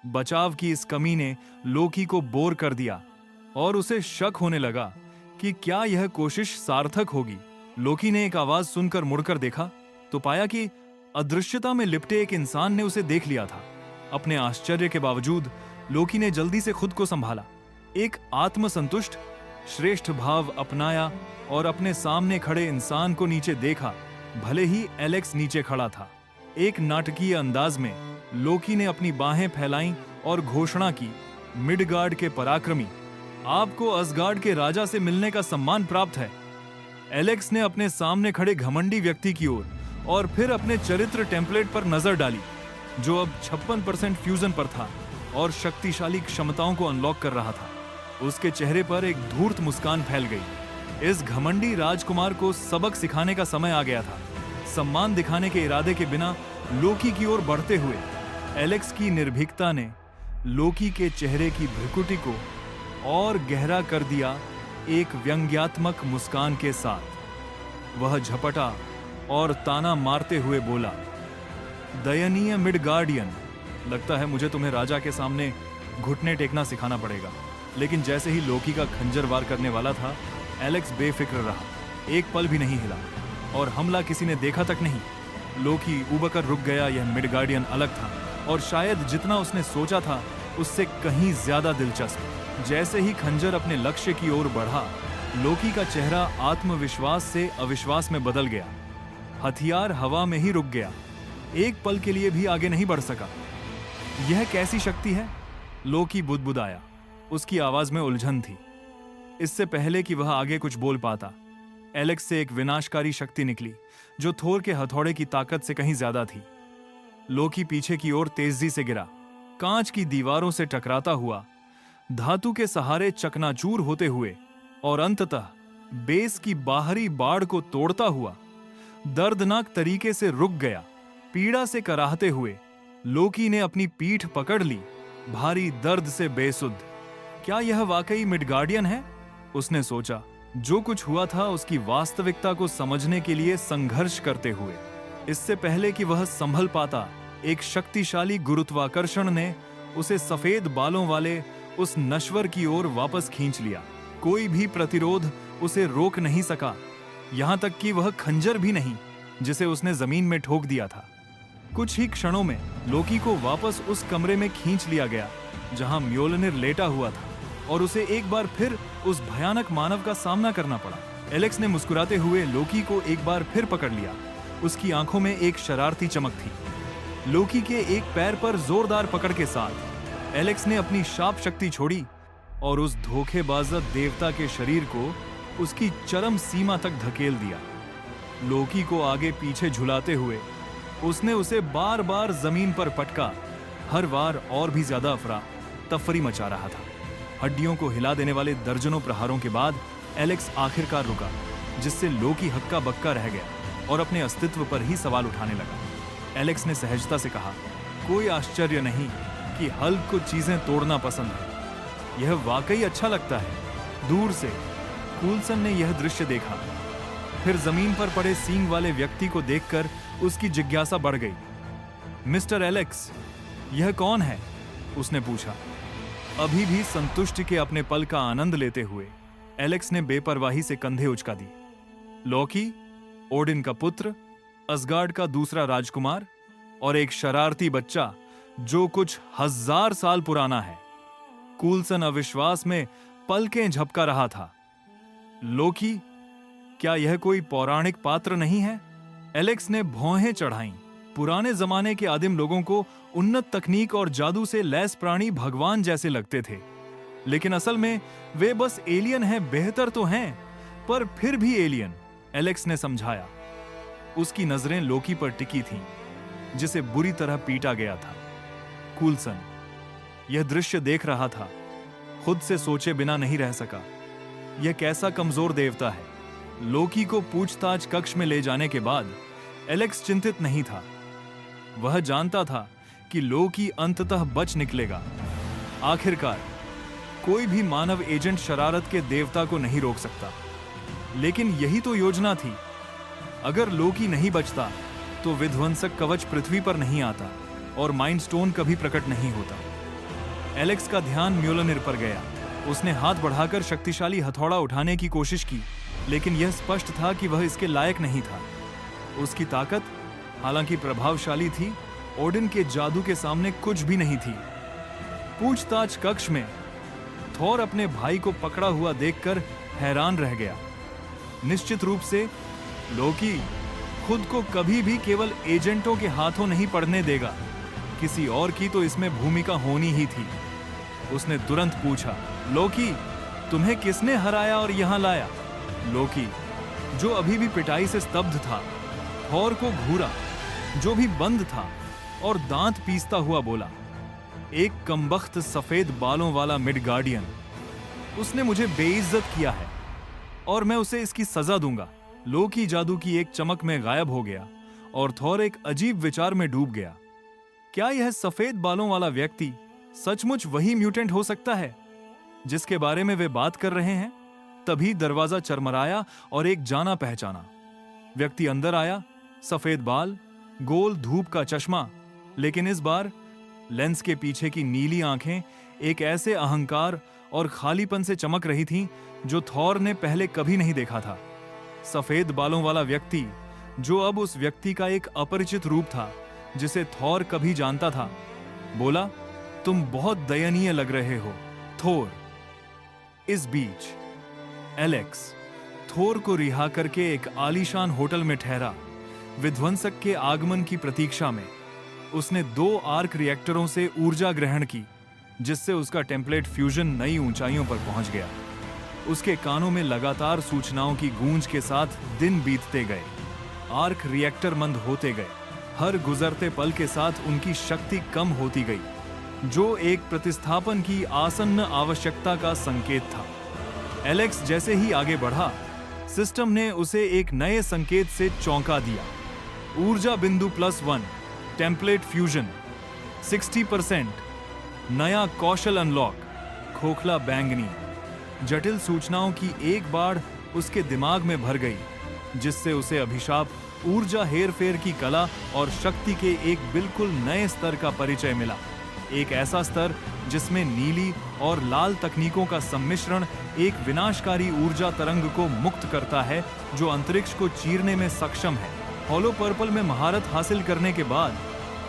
बचाव की इस कमी ने लोकी को बोर कर दिया और उसे शक होने लगा कि क्या यह कोशिश सार्थक होगी। लोकी ने एक आवाज सुनकर मुड़कर देखा तो पाया कि अदृश्यता में लिपटे एक इंसान ने उसे देख लिया था। अपने आश्चर्य के बावजूद लोकी ने जल्दी से खुद को संभाला, एक आत्मसंतुष्ट श्रेष्ठ भाव अपनाया और अपने सामने खड़े इंसान को नीचे देखा। भले ही एलेक्स नीचे खड़ा था, एक नाटकीय अंदाज में लोकी ने अपनी बाहें फैलाईं और घोषणा की, मिडगार्ड के पराक्रमी, आपको असगार्ड के राजा से मिलने का सम्मान प्राप्त है। एलेक्स ने अपने सामने खड़े घमंडी व्यक्ति की ओर और फिर अपने चरित्र टेम्पलेट पर नजर डाली, जो अब 56% फ्यूजन पर था और शक्तिशाली क्षमताओं को अनलॉक कर रहा था। उसके चेहरे पर एक धूर्त मुस्कान फैल गई। इस घमंडी राजकुमार को सबक सिखाने का समय आ गया था। सम्मान दिखाने के इरादे के बिना लोकी की ओर बढ़ते हुए एलेक्स की निर्भीकता ने लोकी के चेहरे की भ्रुकुटी को और गहरा कर दिया। एक व्यंग्यात्मक मुस्कान के साथ वह झपटा और ताना मारते हुए बोला, दयनीय मिडगार्डियन, लगता है मुझे तुम्हें राजा के सामने घुटने टेकना सिखाना पड़ेगा। लेकिन जैसे ही लोकी का खंजर वार करने वाला था, एलेक्स बेफिक्र रहा, एक पल भी नहीं हिला और हमला किसी ने देखा तक नहीं। लोकी उबकर रुक गया। यह मिडगार्डियन अलग था और शायद जितना उसने सोचा था उससे कहीं ज्यादा दिलचस्प। जैसे ही खंजर अपने लक्ष्य की ओर बढ़ा, लोकी का चेहरा आत्मविश्वास से अविश्वास में बदल गया। हथियार हवा में ही रुक गया, एक पल के लिए भी आगे नहीं बढ़ सका। यह कैसी शक्ति है? लोकी बुदबुदाया। उसकी आवाज में उलझन थी। इससे पहले कि वह आगे कुछ बोल पाता, एलेक्स से एक विनाशकारी शक्ति निकली जो थोर के हथौड़े की ताकत से कहीं ज्यादा थी। लोकी पीछे की ओर तेजी से गिरा, कांच की दीवारों से टकराता हुआ, धातु के सहारे चकनाचूर होते हुए और अंततः बेस की बाहरी बाड़ को तोड़ता हुआ दर्दनाक तरीके से रुक गया। पीड़ा से कराहते हुए लोकी ने अपनी पीठ पकड़ ली, भारी दर्द से बेसुध। क्या यह वाकई मिडगार्डियन है? उसने सोचा। जो कुछ हुआ था उसकी वास्तविकता को समझने के लिए संघर्ष करते हुए। इससे पहले कि वह संभल पाता, एक शक्तिशाली गुरुत्वाकर्षण ने उसे सफेद बालों वाले उस नश्वर की ओर वापस खींच लिया। कोई भी प्रतिरोध उसे रोक नहीं सका, यहां तक कि वह खंजर भी नहीं जिसे उसने जमीन में ठोक दिया था। कुछ ही क्षणों में लोकी को वापस उस कमरे में खींच लिया गया जहां म्योलनिर लेटा हुआ था, और उसे एक बार फिर उस भयानक मानव का सामना करना पड़ा। एलेक्स ने मुस्कुराते हुए लोकी को एक बार फिर पकड़ लिया। उसकी आंखों में एक शरारती चमक थी। लोकी के एक पैर पर जोरदार पकड़ के साथ एलेक्स ने अपनी शाप शक्ति छोड़ी और उस धोखेबाज देवता के शरीर को उसकी चरम सीमा तक धकेल दिया। लोकी को आगे पीछे झुलाते हुए उसने उसे बार बार जमीन पर पटका, हर बार और भी ज्यादा अफरा तफरी मचा रहा था। हड्डियों को हिला देने वाले दर्जनों प्रहारों के बाद एलेक्स आखिरकार रुका, जिससे लोकी हक्का बक्का रह गया और अपने अस्तित्व पर ही सवाल उठाने लगा। एलेक्स ने सहजता से कहा, कोई आश्चर्य नहीं कि हल्क को चीजें तोड़ना पसंद है। यह वाकई अच्छा लगता है। दूर से कूल्सन ने यह दृश्य देखा, फिर जमीन पर पड़े सींग वाले व्यक्ति को देखकर उसकी जिज्ञासा बढ़ गई। मिस्टर एलेक्स, यह कौन है? उसने पूछा। अभी भी संतुष्टि के अपने पल का आनंद लेते हुए एलेक्स ने बेपरवाही से कंधे उचका दी। लोकी, ओडिन का पुत्र, असगार्ड का दूसरा राजकुमार और एक शरारती बच्चा जो कुछ 1000 साल पुराना है। कूल्सन अविश्वास में पलकें झपका रहा था। लोकी, क्या यह कोई पौराणिक पात्र नहीं है? एलेक्स ने भौहें चढ़ाईं। पुराने जमाने के आदिम लोगों को उन्नत तकनीक और जादू से लैस प्राणी भगवान जैसे लगते थे, लेकिन असल में वे बस एलियन हैं। बेहतर तो हैं, पर फिर भी एलियन, एलेक्स ने समझाया। उसकी नजरें लोकी पर टिकी थीं, जिसे बुरी तरह पीटा गया था। कूल्सन यह दृश्य देख रहा था, खुद से सोचे बिना नहीं रह सका। यह कैसा कमजोर देवता है। लोकी को पूछताछ कक्ष में ले जाने के बाद एलेक्स चिंतित नहीं था। वह जानता था कि लोकी अंततः बच निकलेगा। आखिरकार कोई भी मानव एजेंट शरारत के देवता को नहीं रोक सकता। लेकिन यही तो योजना थी। अगर लोकी नहीं बचता तो विध्वंसक कवच पृथ्वी पर नहीं आता और माइंडस्टोन कभी प्रकट नहीं होता। एलेक्स का ध्यान म्योलनिर पर गया। उसने हाथ बढ़ाकर शक्तिशाली हथौड़ा उठाने की कोशिश की, लेकिन यह स्पष्ट था कि वह इसके लायक नहीं था। उसकी ताकत हालांकि प्रभावशाली थी, ओडिन के जादू के सामने कुछ भी नहीं थी। पूछताछ कक्ष में थोर अपने भाई को पकड़ा हुआ देखकर हैरान रह गया। निश्चित रूप से लोकी खुद को कभी भी केवल एजेंटों के हाथों नहीं पड़ने देगा। किसी और की तो इसमें भूमिका होनी ही थी। उसने तुरंत पूछा, लोकी, तुम्हें किसने हराया और यहां लाया? लोकी, जो अभी भी पिटाई से स्तब्ध था, थोर को घूरा, जो भी बंद था, और दांत पीसता हुआ बोला, एक कमबख्त सफेद बालों वाला मिडगार्डियन। उसने मुझे बेइज्जत किया है और मैं उसे इसकी सजा दूंगा। लोकी जादू की एक चमक में गायब हो गया और थोर एक अजीब विचार में डूब गया। क्या यह सफेद बालों वाला व्यक्ति सचमुच वही म्यूटेंट हो सकता है जिसके बारे में वे बात कर रहे हैं? तभी दरवाजा चरमराया और एक जाना पहचाना व्यक्ति अंदर आया। सफेद बाल, गोल धूप का चश्मा, लेकिन इस बार लेंस के पीछे की नीली आंखें एक ऐसे अहंकार और खालीपन से चमक रही थीं जो थॉर ने पहले कभी नहीं देखा था। सफेद बालों वाला व्यक्ति, जो अब उस व्यक्ति का एक अपरिचित रूप था जिसे थॉर कभी जानता था, बोला, तुम बहुत दयनीय लग रहे हो, थोर। इस बीच एलेक्स थोर को रिहा करके एक आलीशान होटल में ठहरा। विध्वंसक के आगमन की प्रतीक्षा में उसने 2 आर्क रिएक्टरों से ऊर्जा ग्रहण की, जिससे उसका टेम्पलेट फ्यूजन नई ऊंचाइयों पर पहुंच गया। उसके कानों में लगातार सूचनाओं की गूंज के साथ दिन बीतते गए। आर्क रिएक्टर मंद होते गए। हर गुजरते पल के साथ उनकी शक्ति कम होती गई, जो एक प्रतिस्थापन की आसन्न आवश्यकता का संकेत था। एलेक्स जैसे ही आगे बढ़ा, सिस्टम ने उसे एक नए संकेत से चौंका दिया। ऊर्जा बिंदु +1, टेम्पलेट फ्यूजन। 60%। नया कौशल अनलॉक, खोखला बैंगनी। जटिल सूचनाओं की एक बाढ़ उसके दिमाग में भर गई, जिससे उसे अभिशाप, ऊर्जा हेरफेर की कला और शक्ति के एक बिल्कुल नए स्तर का परिचय मिला। एक ऐसा स्तर जिसमें नीली और लाल तकनीकों का सम्मिश्रण एक विनाशकारी ऊर्जा तरंग को मुक्त करता है, जो अंतरिक्ष को चीरने में सक्षम है। हॉलो पर्पल में महारत हासिल करने के बाद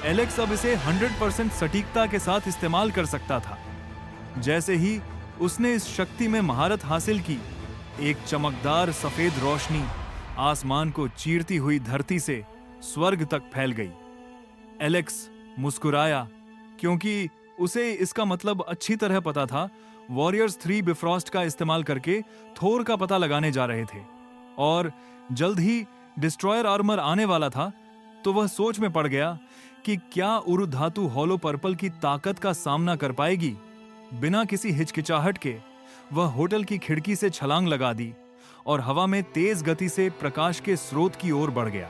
एलेक्स अब इसे 100% सटीकता के साथ इस्तेमाल कर सकता था। जैसे ही उसने इस शक्ति में महारत हासिल की, एक चमकदार सफेद रोशनी आसमान को चीरती हुई धरती से स्वर्ग तक फैल गई। एलेक्स मुस्कुराया, क्योंकि उसे इसका मतलब अच्छी तरह पता था। वॉरियर्स 3 बिफ्रॉस्ट का इस्तेमाल करके थोर का पता लगाने जा रहे थे और जल्द ही डिस्ट्रॉयर आर्मर आने वाला था। तो वह सोच में पड़ गया कि क्या उरु धातु हॉलो पर्पल की ताकत का सामना कर पाएगी। बिना किसी हिचकिचाहट के वह होटल की खिड़की से छलांग लगा दी और हवा में तेज गति से प्रकाश के स्रोत की ओर बढ़ गया।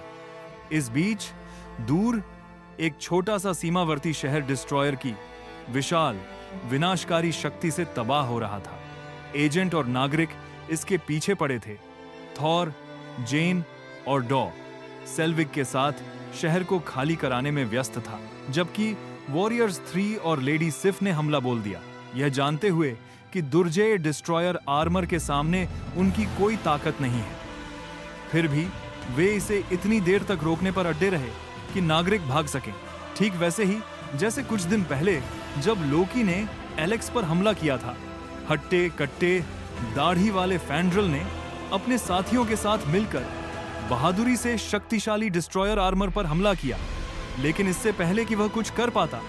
इस बीच दूर एक छोटा सा सीमावर्ती शहर डिस्ट्रॉयर की विशाल विनाशकारी शक्ति से तबाह हो रहा था। एजेंट और नागरिक इसके पीछे पड़े थे। थॉर, जेन और डॉ सेल्विक के साथ शहर को खाली कराने में व्यस्त था, जबकि वॉरियर्स 3 और लेडी सिफ ने हमला बोल दिया, यह जानते हुए कि दुर्जय डिस्ट्रॉयर आर्मर के सामने उनकी कोई ताकत नहीं है। फिर भी वे इसे इतनी देर तक रोकने पर अड्डे रहे कि नागरिक भाग सकें। ठीक वैसे ही जैसे कुछ दिन पहले जब लोकी ने एलेक्स पर हमला किया था। हट्टे कट्टे दाढ़ी वाले फैंड्रल ने अपने साथियों के साथ मिलकर बहादुरी से शक्तिशाली डिस्ट्रॉयर आर्मर पर हमला किया, लेकिन इससे पहले कि वह कुछ कर पाता,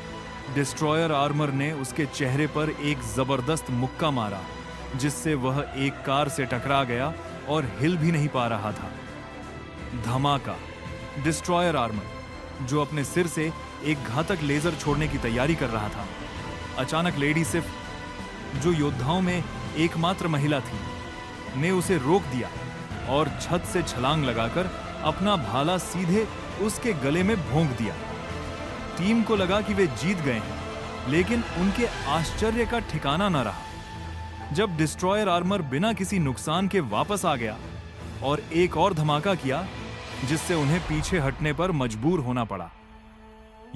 डिस्ट्रॉयर आर्मर ने उसके चेहरे पर एक जबरदस्त मुक्का मारा, जिससे वह एक कार से टकरा गया और हिल भी नहीं पा रहा था। धमाका। डिस्ट्रॉयर आर्मर, जो अपने सिर से एक घातक लेजर छोड़ने की तैयारी कर रहा था, अचानक लेडी सिफ, जो योद्धाओं में एकमात्र महिला थी, ने उसे रोक दिया और छत से छलांग लगाकर अपना भाला सीधे उसके गले में भोंक दिया। टीम को लगा कि वे जीत गए हैं, लेकिन उनके आश्चर्य का ठिकाना न रहा जब डिस्ट्रॉयर आर्मर बिना किसी नुकसान के वापस आ गया और एक और धमाका किया, जिससे उन्हें पीछे हटने पर मजबूर होना पड़ा।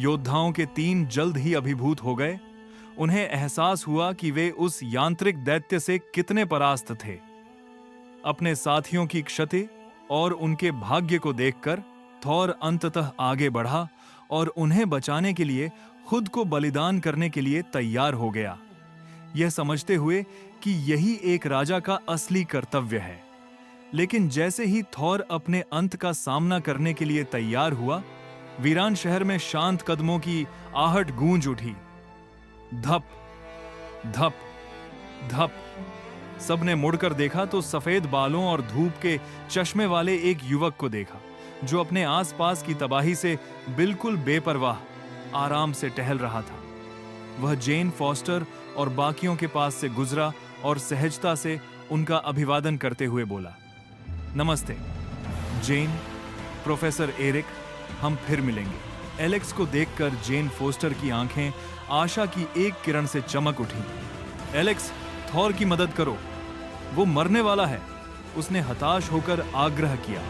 योद्धाओं के 3 जल्द ही अभिभूत हो गए। उन्हें एहसास हुआ कि वे उस यांत्रिक दैत्य से कितने परास्त थे। अपने साथियों की क्षति और उनके भाग्य को देखकर थॉर अंततः आगे बढ़ा और उन्हें बचाने के लिए खुद को बलिदान करने के लिए तैयार हो गया, यह समझते हुए कि यही एक राजा का असली कर्तव्य है। लेकिन जैसे ही थॉर अपने अंत का सामना करने के लिए तैयार हुआ, वीरान शहर में शांत कदमों की आहट गूंज उठी। धप धप धप। सबने मुड़कर देखा तो सफेद बालों और धूप के चश्मे वाले एक युवक को देखा, जो अपने आसपास की तबाही से बिल्कुल बेपरवाह आराम से टहल रहा था। वह जेन फॉस्टर और बाकियों के पास से गुजरा और सहजता से उनका अभिवादन करते हुए बोला, नमस्ते जेन, प्रोफेसर एरिक, हम फिर मिलेंगे। एलेक्स को देखकर जेन फोस्टर की आंखें आशा की एक किरण से चमक उठी। एलेक्स, थॉर की मदद करो, वो मरने वाला है, उसने हताश होकर आग्रह किया।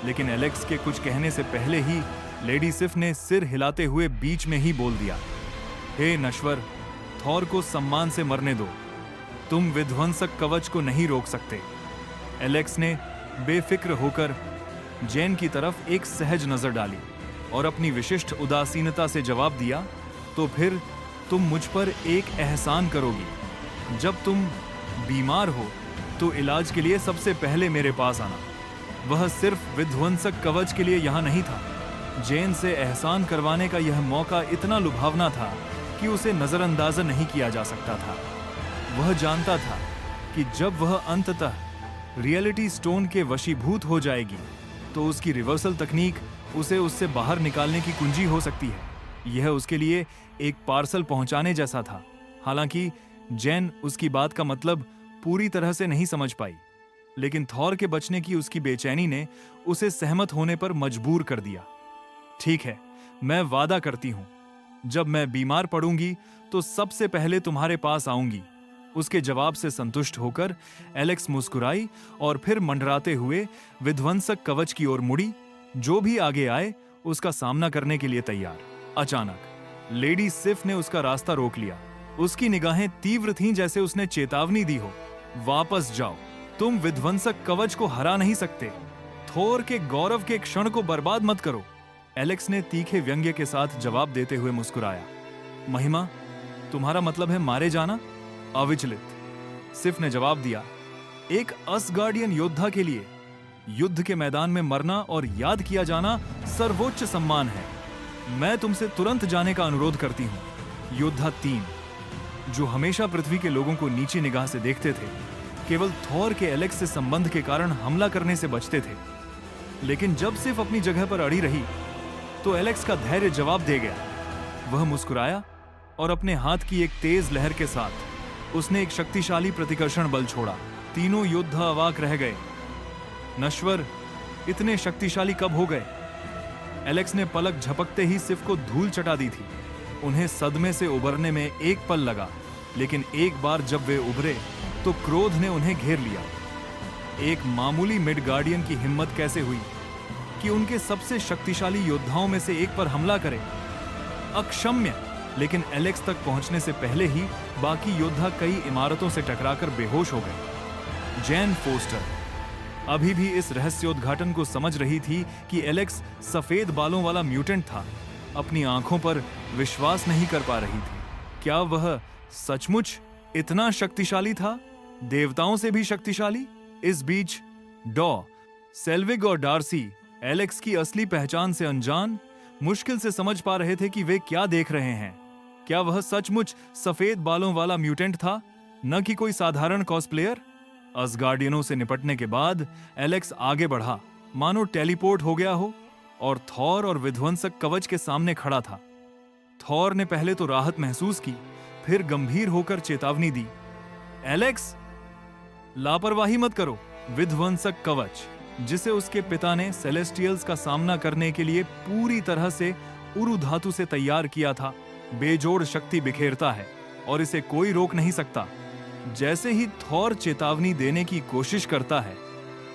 लेकिन एलेक्स के कुछ कहने से पहले ही लेडी सिफ ने सिर हिलाते हुए बीच में ही बोल दिया, हे नश्वर, थॉर को सम्मान से मरने दो, तुम विध्वंसक कवच को नहीं रोक सकते। एलेक्स ने बेफिक्र होकर जेन की तरफ एक सहज नजर डाली और अपनी विशिष्ट उदासीनता से जवाब दिया, तो फिर तुम मुझ पर एक एहसान करोगी। जब तुम बीमार हो तो इलाज के लिए सबसे पहले मेरे पास आना। वह सिर्फ विध्वंसक कवच के लिए यहां नहीं था। जेन से एहसान करवाने का यह मौका इतना लुभावना था कि उसे नजरअंदाज नहीं किया जा सकता था। वह जानता था कि जब वह अंततः रियलिटी स्टोन के वशीभूत हो जाएगी तो उसकी रिवर्सल तकनीक उसे उससे बाहर निकालने की कुंजी हो सकती है। यह उसके लिए एक पार्सल पहुंचाने जैसा था। हालांकि जेन उसकी बात का मतलब पूरी तरह से नहीं समझ पाई, लेकिन थॉर के बचने की उसकी बेचैनी ने उसे सहमत होने पर मजबूर कर दिया। ठीक है, मैं वादा करती हूं, जब मैं बीमार पड़ूंगी तो सबसे पहले तुम्हारे पास आऊंगी। उसके जवाब से संतुष्ट होकर एलेक्स मुस्कुराई और फिर मंडराते हुए विध्वंसक कवच की ओर मुड़ी, जो भी आगे आए उसका सामना करने के लिए तैयार। अचानक लेडी सिफ ने उसका रास्ता रोक लिया। उसकी निगाहें तीव्र थीं, जैसे उसने चेतावनी दी हो, वापस जाओ, तुम विध्वंसक कवच को हरा नहीं सकते। थोर के गौरव के क्षण को बर्बाद मत करो। एलेक्स ने तीखे व्यंग्य के साथ जवाब देते हुए मुस्कुराया। महिमा, तुम्हारा मतलब है मारे जाना? अविचलित सिफ ने जवाब दिया। एक असगार्डियन योद्धा के लिए युद्ध के मैदान में मरना और याद किया जाना सर्वोच्च सम्मान है। मैं तुमसे तुरंत जाने का अनुरोध करती हूं। योद्धा 3, जो हमेशा पृथ्वी के लोगों को नीची निगाह से देखते थे, केवल थॉर के एलेक्स से संबंध के कारण हमला करने से बचते थे। लेकिन जब सिर्फ अपनी जगह पर अड़ी रही तो एलेक्स का धैर्य जवाब दे गया। वह मुस्कुराया और अपने हाथ की एक तेज लहर के साथ उसने एक शक्तिशाली प्रतिकर्षण बल छोड़ा। तीनों योद्धा अवाक रह गए। नश्वर इतने शक्तिशाली कब हो गए? एलेक्स ने पलक झपकते ही सिफ को धूल चटा दी थी। उन्हें सदमे से उबरने में एक पल लगा, लेकिन एक बार जब वे उभरे तो क्रोध ने उन्हें घेर लिया। एक मामूली मिडगार्डियन की हिम्मत कैसे हुई कि उनके सबसे शक्तिशाली योद्धाओं में से एक पर हमला करे? अक्षम्य। लेकिन एलेक्स तक पहुंचने से पहले ही बाकी योद्धा कई इमारतों से टकराकर बेहोश हो गए। जैन फोस्टर अभी भी इस रहस्योद्घाटन को समझ रही थी कि एलेक्स सफेद बालों वाला म्यूटेंट था। अपनी आंखों पर विश्वास नहीं कर पा रही थी। क्या वह सचमुच इतना शक्तिशाली था? देवताओं से भी शक्तिशाली? इस बीच डॉ, सेल्विग और डार्सी एलेक्स की असली पहचान से अनजान, मुश्किल से समझ पा रहे थे कि वे क्या देख रहे हैं। क्या वह सचमुच सफेद बालों वाला म्यूटेंट था, न कि कोई साधारण कॉस्प्लेयर? असगार्डियनों से निपटने के बाद एलेक्स आगे बढ़ा, मानो टेलीपोर्ट हो गया हो, और थॉर और विध्वंसक कवच के सामने खड़ा था। थॉर ने पहले तो राहत महसूस की, फिर गंभीर होकर चेतावनी दी। एलेक्स, लापरवाही मत करो। विध्वंसक कवच, जिसे उसके पिता ने सेलेस्टियल्स का सामना करने के लिए पूरी तरह से उरु धातु से तैयार किया था, बेजोड़ शक्ति बिखेरता है और इसे कोई रोक नहीं सकता। जैसे ही थॉर चेतावनी देने की कोशिश करता है,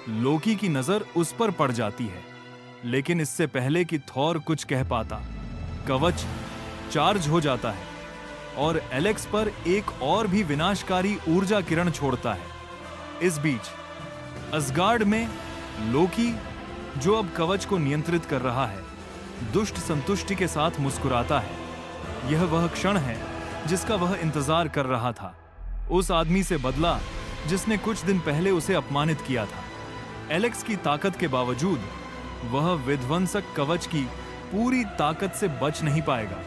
लोकी की नजर उस पर पड़ जाती है। लेकिन इससे पहले कि थॉर कुछ कह पाता, कवच चार्ज हो जाता है और एलेक्स पर एक और भी विनाशकारी ऊर्जा किरण छोड़ता है। इस बीच असगार्ड में लोकी, जो अब कवच को नियंत्रित कर रहा है, दुष्ट संतुष्टि के साथ मुस्कुराता है। यह वह क्षण है जिसका वह इंतजार कर रहा था। उस आदमी से बदला जिसने कुछ दिन पहले उसे अपमानित किया था। एलेक्स की ताकत के बावजूद वह विध्वंसक कवच की पूरी ताकत से बच नहीं पाएगा।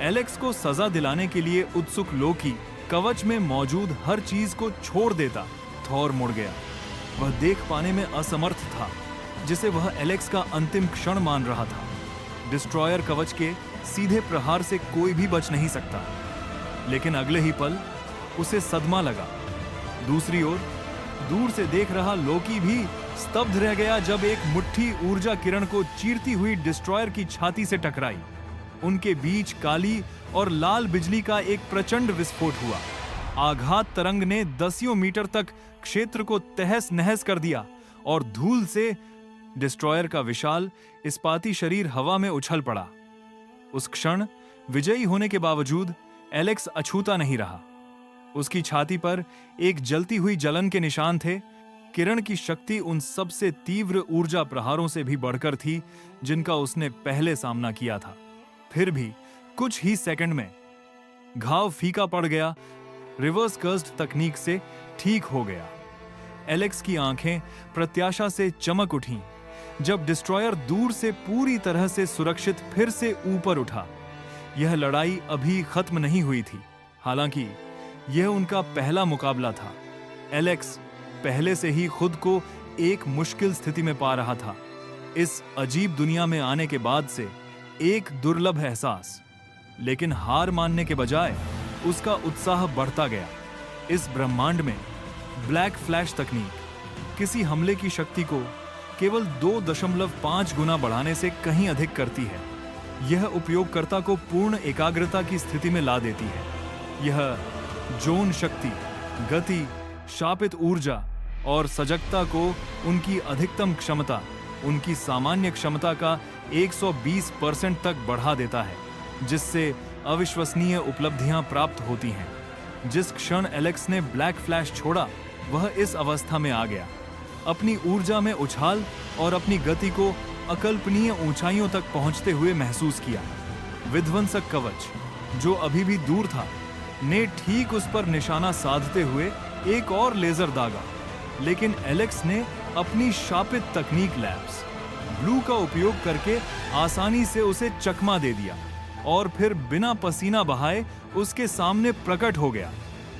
एलेक्स को सजा दिलाने के लिए उत्सुक लोकी कवच में मौजूद हर चीज को छोड़ देता। थॉर मुड़ गया। वह देख पाने में असमर्थ था जिसे वह एलेक्स का अंतिम क्षण मान रहा था। डिस्ट्रॉयर कवच के सीधे प्रहार से कोई भी बच नहीं सकता। लेकिन अगले ही पल उसे सदमा लगा। दूसरी ओर दूर से देख रहा लोकी भी स्तब्ध रह गया जब एक मुट्ठी ऊर्जा किरण को चीरती हुई डिस्ट्रॉयर की छाती से टकराई। उनके बीच काली और लाल बिजली का एक प्रचंड विस्फोट हुआ। आघात तरंग ने दसियों मीटर तक क्षेत्र को तहस नहस कर दिया और धूल से डिस्ट्रॉयर का विशाल इस्पाती शरीर हवा में उछल पड़ा। उस क्षण विजयी होने के बावजूद एलेक्स अछूता नहीं रहा। उसकी छाती पर एक जलती हुई जलन के निशान थे। किरण की शक्ति उन सबसे तीव्र ऊर्जा प्रहारों से भी बढ़कर थी जिनका उसने पहले सामना किया था। फिर भी कुछ ही सेकंड में घाव फीका पड़ गया, रिवर्स कर्स्ड तकनीक से ठीक हो गया। एलेक्स की आंखें प्रत्याशा से चमक उठीं जब डिस्ट्रॉयर दूर से पूरी तरह से सुरक्षित फिर से ऊपर उठा। यह लड़ाई अभी खत्म नहीं हुई थी, हालांकि यह उनका पहला मुकाबला था। एलेक्स पहले से ही खुद को एक मुश्किल स्थिति में पा रहा था। इस अजीब दुनिया में आने के बाद से एक दुर्लभ एहसास, लेकिन हार मानने के बजाय उसका उत्साह बढ़ता गया। इस ब्रह्मांड में ब्लैक फ्लैश तकनीक किसी हमले की शक्ति को केवल 2.5 गुना बढ़ाने से कहीं अधिक करती है। यह उपयोगकर्ता को पूर्ण एकाग्रता की स्थिति में ला देती है। यह जोन शक्ति, गति, शापित ऊर्जा और सजगता को उनकी अधिकतम क्षमता, उनकी सामान्य क्षमता का 120% तक बढ़ा देता है, जिससे अविश्वसनीय उपलब्धियां प्राप्त होती हैं। जिस क्षण एलेक्स ने ब्लैक फ्लैश छोड़ा, वह इस अवस्था में आ गया, अपनी ऊर्जा में उछाल और अपनी गति को अकल्पनीय ऊंचाइयों तक पहुंचते हुए महसूस किया। विध्वंसक कवच, जो अभी भी दूर था, ने ठीक उस पर निशाना साधते हुए एक और लेजर दागा, लेकिन एलेक्स ने अपनी शापित तकनीक लैब्स ब्लू का उपयोग करके आसानी से उसे चकमा दे दिया और फिर बिना पसीना बहाए उसके सामने प्रकट हो गया।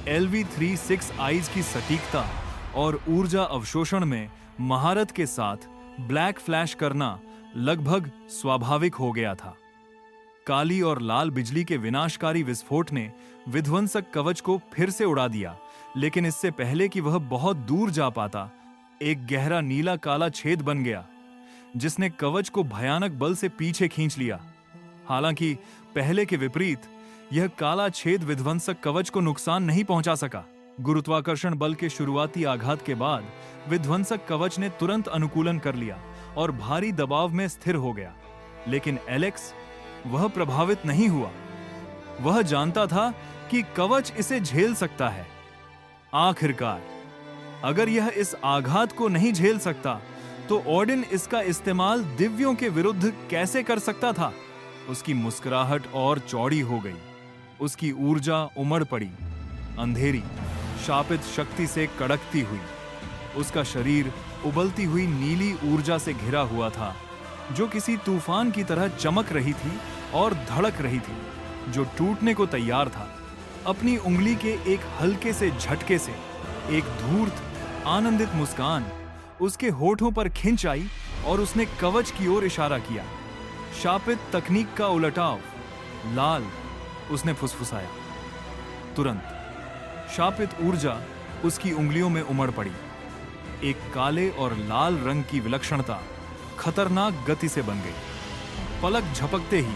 LV-36 आइज की सटीकता और ऊर्जा अवशोषण में महारत के साथ ब्लैक फ्लैश करना लगभग स्वाभाविक हो गया था। काली और लाल बिजली के विनाशकारी विस्फोट ने विध्वंसक कवच को फिर से उड़ा दिया, लेकिन इससे पहले कि वह बहुत दूर जा पाता, एक गहरा नीला काला छेद बन गया, जिसने कवच को भयानक बल से पीछे खींच लिया। हालांकि पहले के विपरीत, यह काला छेद विध्वंसक कवच को नुकसान नहीं पहुंचा सका। गुरुत्वाकर्षण बल के शुरुआती आघात के बाद विध्वंसक कवच ने तुरंत अनुकूलन कर लिया और भारी दबाव में स्थिर हो गया, लेकिन एलेक्स, वह प्रभावित नहीं हुआ। वह जानता था कि कवच इसे झेल सकता है। आखिरकार, अगर यह इस आघात को नहीं झेल सकता, तो ओडिन इसका इस्तेमाल दिव्यों के विरुद्ध कैसे कर सकता था? उसकी मुस्कुराहट और चौड़ी हो गई, उसकी ऊर्जा उमड़ पड़ी, अंधेरी, शापित शक्ति से कड़कती हुई। उसका शरीर उबलती हुई नीली ऊर्जा से घिरा हुआ था, जो किसी तूफान की तरह चमक रही थी और धड़क रही थी, जो टूटने को तैयार था। अपनी उंगली के एक हल्के से झटके से एक धूर्त, आनंदित मुस्कान उसके होठों पर खिंच आई और उसने कवच की ओर इशारा किया। शापित तकनीक का उलटाव, लाल, उसने फुसफुसाया। तुरंत शापित ऊर्जा उसकी उंगलियों में उमड़ पड़ी। एक काले और लाल रंग की विलक्षणता खतरनाक गति से बन गई। पलक झपकते ही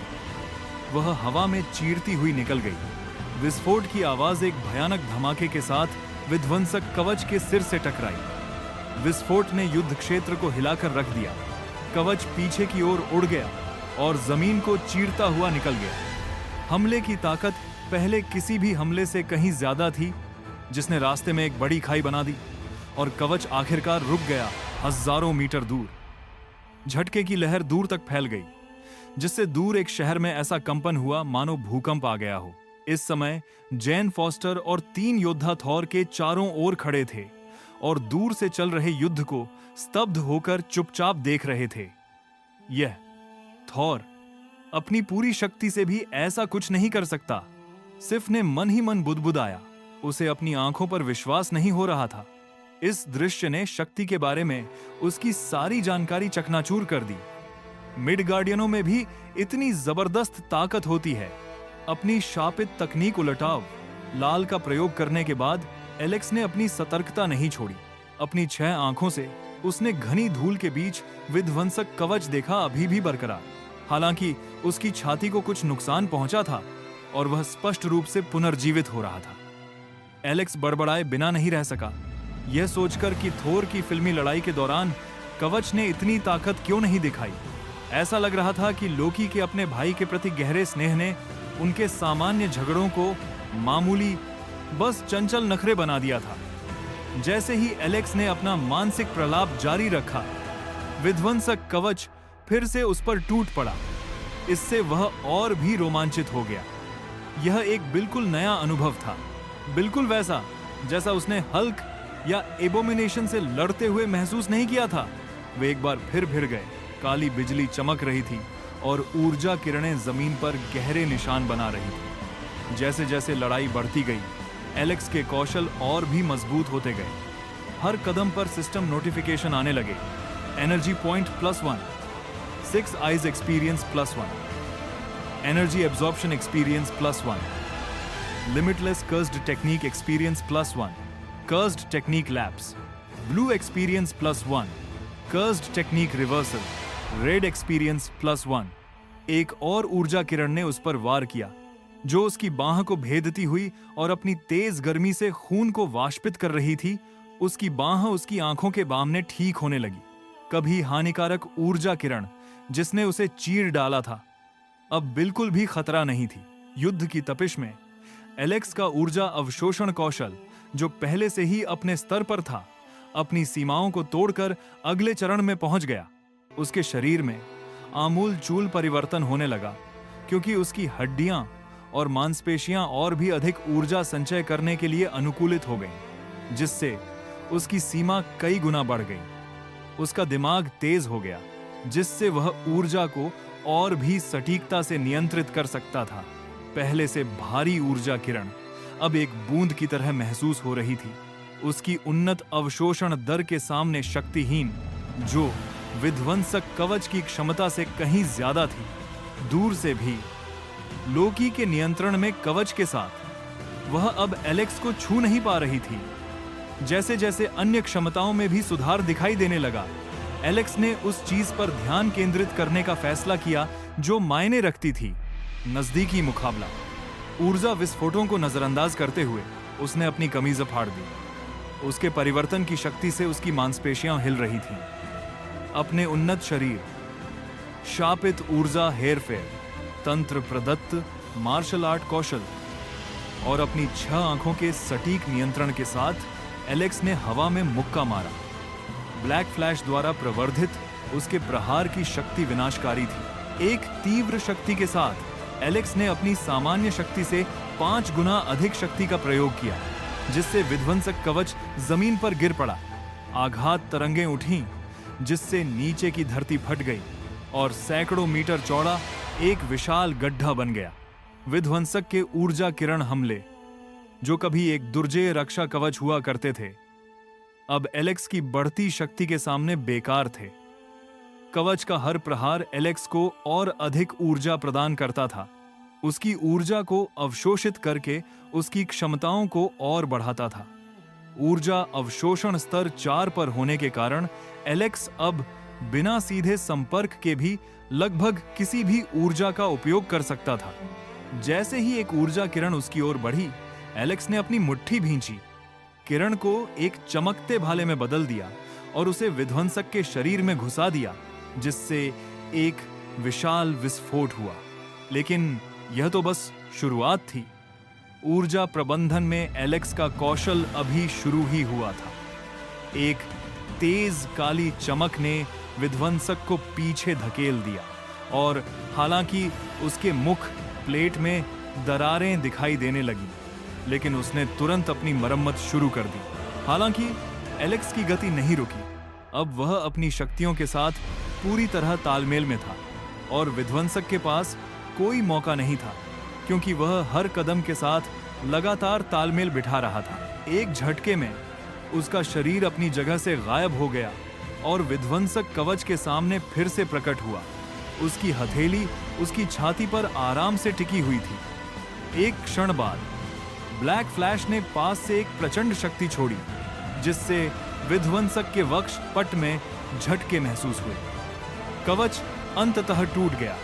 वह हवा में चीरती हुई निकल गई। विस्फोट की आवाज एक भयानक धमाके के साथ विध्वंसक कवच के सिर से टकराई। विस्फोट ने युद्ध क्षेत्र को हिलाकर रख दिया। कवच पीछे की ओर उड़ गया और जमीन को चीरता हुआ निकल गया। हमले की ताकत पहले किसी भी हमले से कहीं ज्यादा थी, जिसने रास्ते में एक बड़ी खाई बना दी, और कवच आखिरकार रुक गया हजारों मीटर दूर। झटके की लहर दूर तक फैल गई, जिससे दूर एक शहर में ऐसा कंपन हुआ मानो भूकंप आ गया हो। इस समय जैन फॉस्टर और 3 योद्धा थॉर के चारों ओर खड़े थे और दूर से चल रहे युद्ध को स्तब्ध होकर चुपचाप देख रहे थे। यह थॉर अपनी पूरी शक्ति से भी ऐसा कुछ नहीं कर सकता। सिर्फ ने मन ही मन बुदबुदाया। उसे अपनी आंखों पर विश्वास नहीं हो रहा था। इस दृश्य ने शक्ति के बारे में उसकी सारी जानकारी चकनाचूर कर दी। मिडगार्डियनों में भी इतनी जबरदस्त ताकत होती है। अपनी शापित तकनीक उलटाव, लाल का प्रयोग करने के बाद एलेक्स ने अपनी सतर्कता नहीं छोड़ी। अपनी 6 आंखों से उसने घनी धूल के बीच विध्वंसक कवच देखा, अभी भी बरकरार। हालांकि उसकी छाती को कुछ नुकसान पहुंचा था और वह स्पष्ट रूप से पुनर्जीवित हो रहा था। एलेक्स बड़बड़ाए बिना नहीं रह सका, यह सोचकर कि थोर की फिल्मी लड़ाई के दौरान कवच ने इतनी ताकत क्यों नहीं दिखाई। ऐसा लग रहा था कि लोकी के अपने भाई के प्रति गहरे स्नेह ने उनके सामान्य झगड़ों को मामूली, बस चंचल नखरे बना दिया था। जैसे ही एलेक्स ने अपना मानसिक प्रलाप जारी रखा, विध्वंसक कवच फिर से उस पर टूट पड़ा। इससे वह और भी रोमांचित हो गया। यह एक बिल्कुल नया अनुभव था, बिल्कुल वैसा जैसा उसने हल्क या एबोमिनेशन से लड़ते हुए महसूस नहीं किया था। वे एक बार फिर भिड़ गए। काली बिजली चमक रही थी और ऊर्जा किरणें जमीन पर गहरे निशान बना रही थी। जैसे जैसे लड़ाई बढ़ती गई, एलेक्स के कौशल और भी मजबूत होते गए। हर कदम पर सिस्टम नोटिफिकेशन आने लगे। Energy point +1, 6 eyes experience +1, energy absorption experience +1, limitless cursed technique experience +1, cursed technique lapse, blue experience +1, cursed technique reversal, red experience +1, एक और ऊर्जा किरण ने उस पर वार किया, जो उसकी बाह को भेदती हुई और अपनी तेज गर्मी से खून को वाष्पित कर रही थी। उसकी बाह उसकी आंखों के बामने ठीक होने लगी। कभी हानिकारक ऊर्जा किरण जिसने उसे चीर डाला था, अब बिल्कुल भी खतरा नहीं थी। युद्ध की तपिश में एलेक्स का ऊर्जा अवशोषण कौशल, जो पहले से ही अपने स्तर पर था, अपनी सीमाओं को तोड़कर अगले चरण में पहुंच गया। उसके शरीर में आमूल चूल परिवर्तन होने लगा, क्योंकि उसकी हड्डियां और मांसपेशियां और भी अधिक ऊर्जा संचय करने के लिए अनुकूलित हो गईं, जिससे उसकी सीमा कई गुना बढ़ गई। उसका दिमाग तेज हो गया, जिससे वह ऊर्जा को और भी सटीकता से नियंत्रित कर सकता था। पहले से भारी ऊर्जा किरण अब एक बूंद की तरह महसूस हो रही थी। उसकी उन्नत अवशोषण दर के सामने शक्तिहीन, जो विध्वंसक कवच की क्षमता से कहीं ज्यादा थी। दूर से भी लोकी के नियंत्रण में कवच के साथ वह अब एलेक्स को छू नहीं पा रही थी। जैसे जैसे अन्य क्षमताओं में भी सुधार दिखाई देने लगा, एलेक्स ने उस चीज पर ध्यान केंद्रित करने का फैसला किया जो मायने रखती थी, नजदीकी मुकाबला। ऊर्जा विस्फोटों को नजरअंदाज करते हुए उसने अपनी कमीज फाड़ दी। उसके परिवर्तन की शक्ति से उसकी मांसपेशियां हिल रही थीं। अपने उन्नत शरीर, शापित ऊर्जा हेरफेर, तंत्र प्रदत्त मार्शल आर्ट कौशल और अपनी 6 आंखों के सटीक नियंत्रण के साथ एलेक्स ने हवा में मुक्का मारा। ब्लैक फ्लैश द्वारा प्रवर्धित उसके प्रहार की शक्ति विनाशकारी थी। एक तीव्र शक्ति के साथ एलेक्स ने अपनी सामान्य शक्ति से 5 गुना अधिक शक्ति का प्रयोग किया, जिससे विध्वंसक कवच जमीन पर गिर पड़ा। आघात तरंगें उठीं, जिससे नीचे की धरती फट गई और सैकड़ों मीटर चौड़ा एक विशाल गड्ढा बन गया। विध्वंसक के ऊर्जा किरण हमले, जो कभी एक दुर्जेय रक्षा कवच हुआ करते थे, अब एलेक्स की बढ़ती शक्ति के सामने बेकार थे। कवच का हर प्रहार एलेक्स को और अधिक ऊर्जा प्रदान करता था, उसकी ऊर्जा को अवशोषित करके उसकी क्षमताओं को और बढ़ाता था। ऊर्जा अवशोषण स्तर 4 पर होने के कारण एलेक्स अब बिना सीधे संपर्क के भी लगभग किसी भी ऊर्जा का उपयोग कर सकता था। जैसे ही एक ऊर्जा किरण उसकी ओर बढ़ी, एलेक्स ने अपनी मुट्ठी भींची, किरण को एक चमकते भाले में बदल दिया और उसे विध्वंसक के शरीर में घुसा दिया, जिससे एक विशाल विस्फोट हुआ। लेकिन यह तो बस शुरुआत थी। ऊर्जा प्रबंधन में एलेक्स का कौशल अभी शुरू ही हुआ था। एक तेज काली चमक ने विध्वंसक को पीछे धकेल दिया और हालांकि उसके मुख प्लेट में दरारें दिखाई देने लगीं, लेकिन उसने तुरंत अपनी मरम्मत शुरू कर दी। हालांकि एलेक्स की गति नहीं रुकी। अब वह अपनी शक्तियों के साथ पूरी तरह तालमेल में था और विध्वंसक के पास कोई मौका नहीं था, क्योंकि वह हर कदम के साथ लगातार तालमेल बिठा रहा था। एक झटके में उसका शरीर अपनी जगह से गायब हो गया और विध्वंसक कवच के सामने फिर से प्रकट हुआ। उसकी हथेली उसकी छाती पर आराम से टिकी हुई थी। एक क्षण बाद ब्लैक फ्लैश ने पास से एक प्रचंड शक्ति छोड़ी, जिससे विध्वंसक के वक्ष पट में झटके महसूस हुए। कवच अंततः टूट गया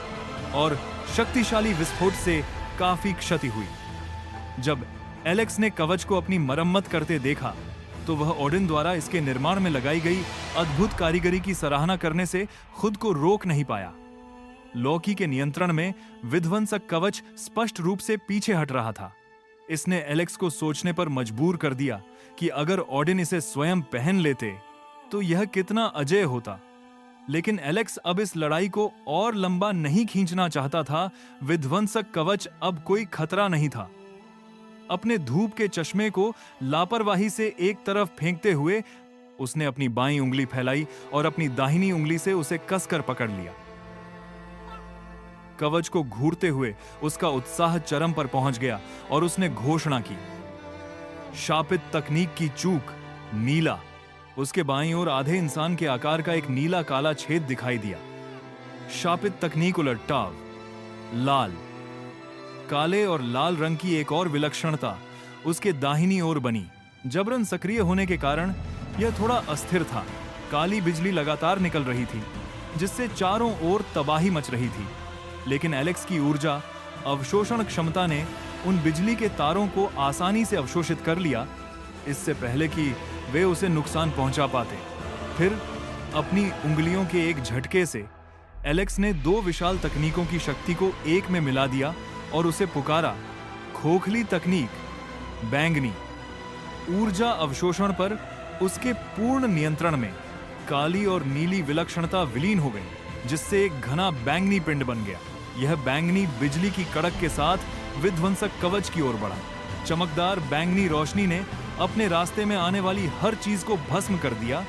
और शक्तिशाली विस्फोट से काफी क्षति हुई। जब एलेक्स ने कवच को अपनी मरम्मत करते देखा, तो वह ओडिन द्वारा इसके निर्माण में लगाई गई अद्भुत कारीगरी की सराहना करने से खुद को रोक नहीं पाया। लोकी के नियंत्रण में विध्वंसक कवच स्पष्ट रूप से पीछे हट रहा था। इसने एलेक्स को सोचने पर मजबूर कर दिया कि अगर ओडिन इसे स्वयं पहन लेते तो यह कितना अजेय होता। लेकिन एलेक्स अब इस लड़ाई को और लंबा नहीं खींचना चाहता था। विध्वंसक कवच अब कोई खतरा नहीं था। अपने धूप के चश्मे को लापरवाही से एक तरफ फेंकते हुए उसने अपनी बाईं उंगली फैलाई और अपनी दाहिनी उंगली से उसे कसकर पकड़ लिया। कवच को घूरते हुए उसका उत्साह चरम पर पहुंच गया और उसने घोषणा की, शापित तकनीक की चूक, नीला। उसके बाईं ओर आधे इंसान के आकार का एक नीला काला छेद दिखाई दिया। शापित तकनीक उलटाव, लाल। काले और लाल रंग की एक और विलक्षणता उसके दाहिनी ओर बनी। जबरन सक्रिय होने के कारण यह थोड़ा अस्थिर था। काली बिजली लगातार निकल रही थी, जिससे चारों ओर तबाही मच रही थी। लेकिन एलेक्स की ऊर्जा अवशोषण क्षमता ने उन बिजली के तारों को आसानी से अवशोषित कर लिया, इससे पहले कि वे उसे नुकसान पहुंचा पाते। फिर अपनी उंगलियों के एक झटके से एलेक्स ने दो विशाल तकनीकों की शक्ति को एक में मिला दिया और उसे पुकारा, खोखली तकनीक, बैंगनी। ऊर्जा अवशोषण पर उसके पूर्ण नियंत्रण में काली और नीली विलक्षणता विलीन हो गई, जिससे एक घना बैंगनी पिंड बन गया। यह बैंगनी बिजली की कड़क के साथ विध्वंसक कवच की ओर बढ़ा। चमकदार बैंगनी रोशनी ने अपने रास्ते में आने वाली हर चीज को भस्म कर दिया,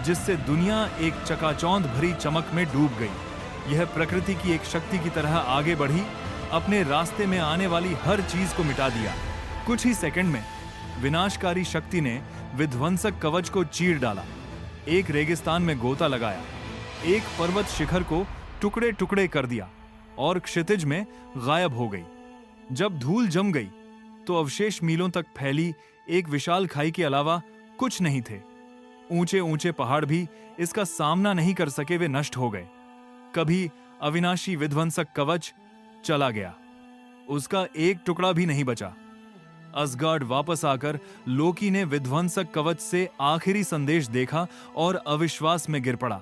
जिससे दुनिया एक चकाचौंध भरी चमक में डूब गई। यह प्रकृति की एक शक्ति की तरह आगे बढ़ी, अपने रास्ते में आने वाली हर चीज को मिटा दिया। कुछ ही सेकंड में विनाशकारी शक्ति ने विध्वंसक कवच को चीर डाला, एक रेगिस्तान में गोता लगाया, एक पर्वत शिखर को टुकड़े टुकड़े कर दिया और क्षितिज में गायब हो गई। जब धूल जम गई तो अवशेष मीलों तक फैली एक विशाल खाई के अलावा कुछ नहीं थे। ऊंचे ऊंचे पहाड़ भी इसका सामना नहीं कर सके, वे नष्ट हो गए। कभी अविनाशी विध्वंसक कवच चला गया, उसका एक टुकड़ा भी नहीं बचा। असगार्ड वापस आकर लोकी ने विध्वंसक कवच से आखिरी संदेश देखा और अविश्वास में गिर पड़ा।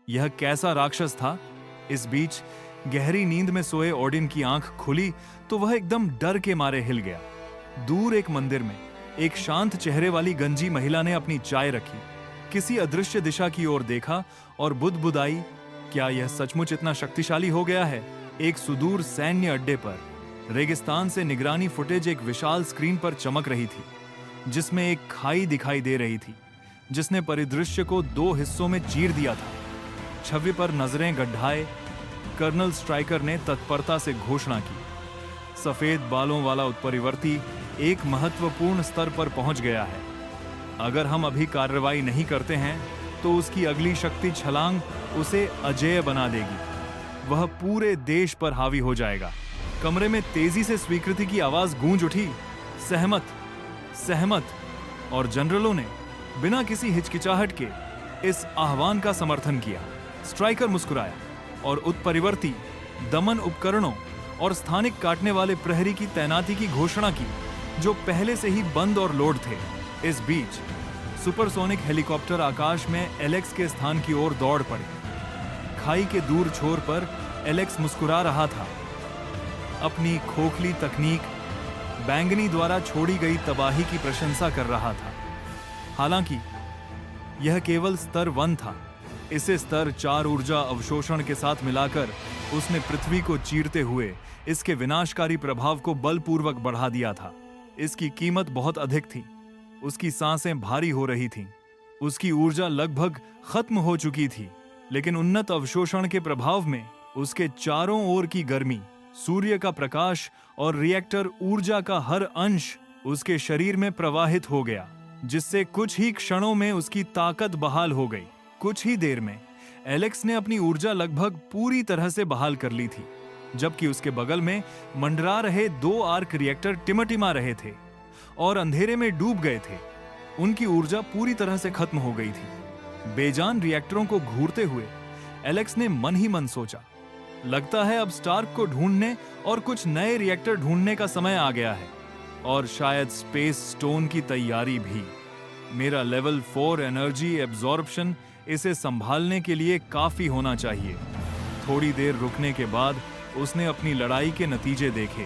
यह कैसा राक्षस था? इस बीच गहरी नींद में सोए ओडिन की आंख खुली तो वह एकदम डर के मारे हिल गया। दूर एक मंदिर में एक शांत चेहरे वाली गंजी महिला ने अपनी चाय रखी, किसी अदृश्य दिशा की ओर देखा और बुदबुदाई, क्या यह सचमुच इतना शक्तिशाली हो गया है? एक सुदूर सैन्य अड्डे पर रेगिस्तान से निगरानी फुटेज एक विशाल स्क्रीन पर चमक रही थी, जिसमें एक खाई दिखाई दे रही थी जिसने परिदृश्य को दो हिस्सों में चीर दिया था। छवि पर नजरें गड्ढाए कर्नल स्ट्राइकर ने तत्परता से घोषणा की, सफेद बालों वाला उत्परिवर्ती एक महत्वपूर्ण स्तर पर पहुंच गया है। अगर हम अभी कार्रवाई नहीं करते हैं तो उसकी अगली शक्ति छलांग उसे अजेय बना देगी। वह पूरे देश पर हावी हो जाएगा। कमरे में तेजी से स्वीकृति की आवाज गूंज उठी, सहमत, सहमत। और जनरलों ने बिना किसी हिचकिचाहट के इस आह्वान का समर्थन किया। स्ट्राइकर मुस्कुराया और उत्परिवर्ती दमन उपकरणों और स्थानिक काटने वाले प्रहरी की तैनाती की घोषणा की, जो पहले से ही बंद और लोड थे। इस बीच सुपरसोनिक हेलीकॉप्टर आकाश में एलेक्स के स्थान की ओर दौड़ पड़े। खाई के दूर छोर पर एलेक्स मुस्कुरा रहा था, अपनी खोखली तकनीक बैंगनी द्वारा छोड़ी गई तबाही की प्रशंसा कर रहा था। हालांकि यह केवल स्तर 1 था। इसे स्तर 4 ऊर्जा अवशोषण के साथ मिलाकर उसने पृथ्वी को चीरते हुए इसके विनाशकारी प्रभाव को बलपूर्वक बढ़ा दिया था। इसकी कीमत बहुत अधिक थी। उसकी सांसें भारी हो रही थीं। उसकी ऊर्जा लगभग खत्म हो चुकी थी, लेकिन उन्नत अवशोषण के प्रभाव में उसके चारों ओर की गर्मी, सूर्य का प्रकाश और रिएक्टर ऊर्जा का हर अंश उसके शरीर में प्रवाहित हो गया, जिससे कुछ ही क्षणों में उसकी ताकत बहाल हो गई। कुछ ही देर में एलेक्स ने अपनी ऊर्जा लगभग पूरी तरह से बहाल कर ली थी, जबकि उसके बगल में मंडरा रहे 2 आर्क रिएक्टर टिमटिमा रहे थे और अंधेरे में डूब गए थे। उनकी ऊर्जा पूरी तरह से खत्म हो गई थी। बेजान रिएक्टरों को घूरते हुए एलेक्स ने मन ही मन सोचा, लगता है अब स्टार्क को ढूंढने और कुछ नए रिएक्टर ढूंढने का समय आ गया है, और शायद स्पेस स्टोन की तैयारी भी। मेरा लेवल 4 एनर्जी एब्जॉर्प्शन इसे संभालने के लिए काफी होना चाहिए। थोड़ी देर रुकने के बाद उसने अपनी लड़ाई के नतीजे देखे।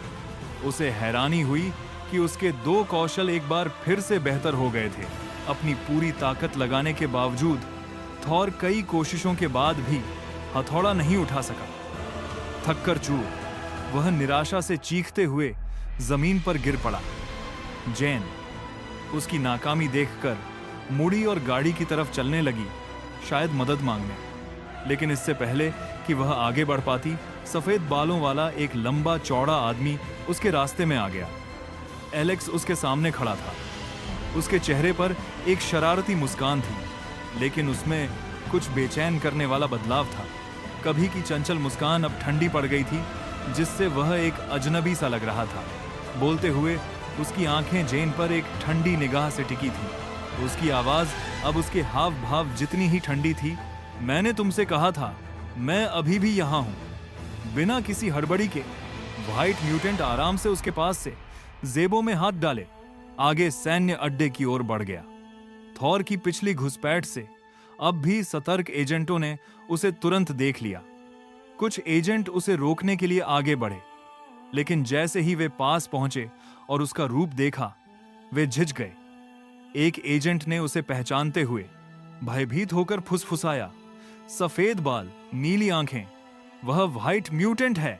उसे हैरानी हुई कि उसके 2 कौशल एक बार फिर से बेहतर हो गए थे। अपनी पूरी ताकत लगाने के बावजूद थॉर कई कोशिशों के बाद भी हथौड़ा नहीं उठा सका। थक्कर चूर वह निराशा से चीखते हुए जमीन पर गिर पड़ा। जैन उसकी नाकामी देखकर मुड़ी और गाड़ी की तरफ चलने लगी, शायद मदद मांगने। लेकिन इससे पहले कि वह आगे बढ़ पाती, सफेद बालों वाला एक लंबा चौड़ा आदमी उसके रास्ते में आ गया। एलेक्स उसके सामने खड़ा था। उसके चेहरे पर एक शरारती मुस्कान थी, लेकिन उसमें कुछ बेचैन करने वाला बदलाव था। कभी की चंचल मुस्कान अब ठंडी पड़ गई थी, जिससे वह एक अजनबी सा लग रहा था। बोलते हुए उसकी आंखें जेन पर एक ठंडी निगाह से टिकी थी। उसकी आवाज अब उसके हाव भाव जितनी ही ठंडी थी। मैंने तुमसे कहा था, मैं अभी भी यहाँ हूँ। बिना किसी हड़बड़ी के व्हाइट म्यूटेंट आराम से उसके पास से जेबों में हाथ डाले आगे सैन्य अड्डे की ओर बढ़ गया। थॉर की पिछली घुसपैठ से अब भी सतर्क एजेंटों ने उसे तुरंत देख लिया। कुछ एजेंट उसे रोकने के लिए आगे बढ़े, लेकिन जैसे ही वे पास पहुंचे और उसका रूप देखा, वे झिझक गए। एक एजेंट ने उसे पहचानते हुए भयभीत होकर फुसफुसाया, सफेद बाल, नीली आंखें, वह व्हाइट म्यूटेंट है।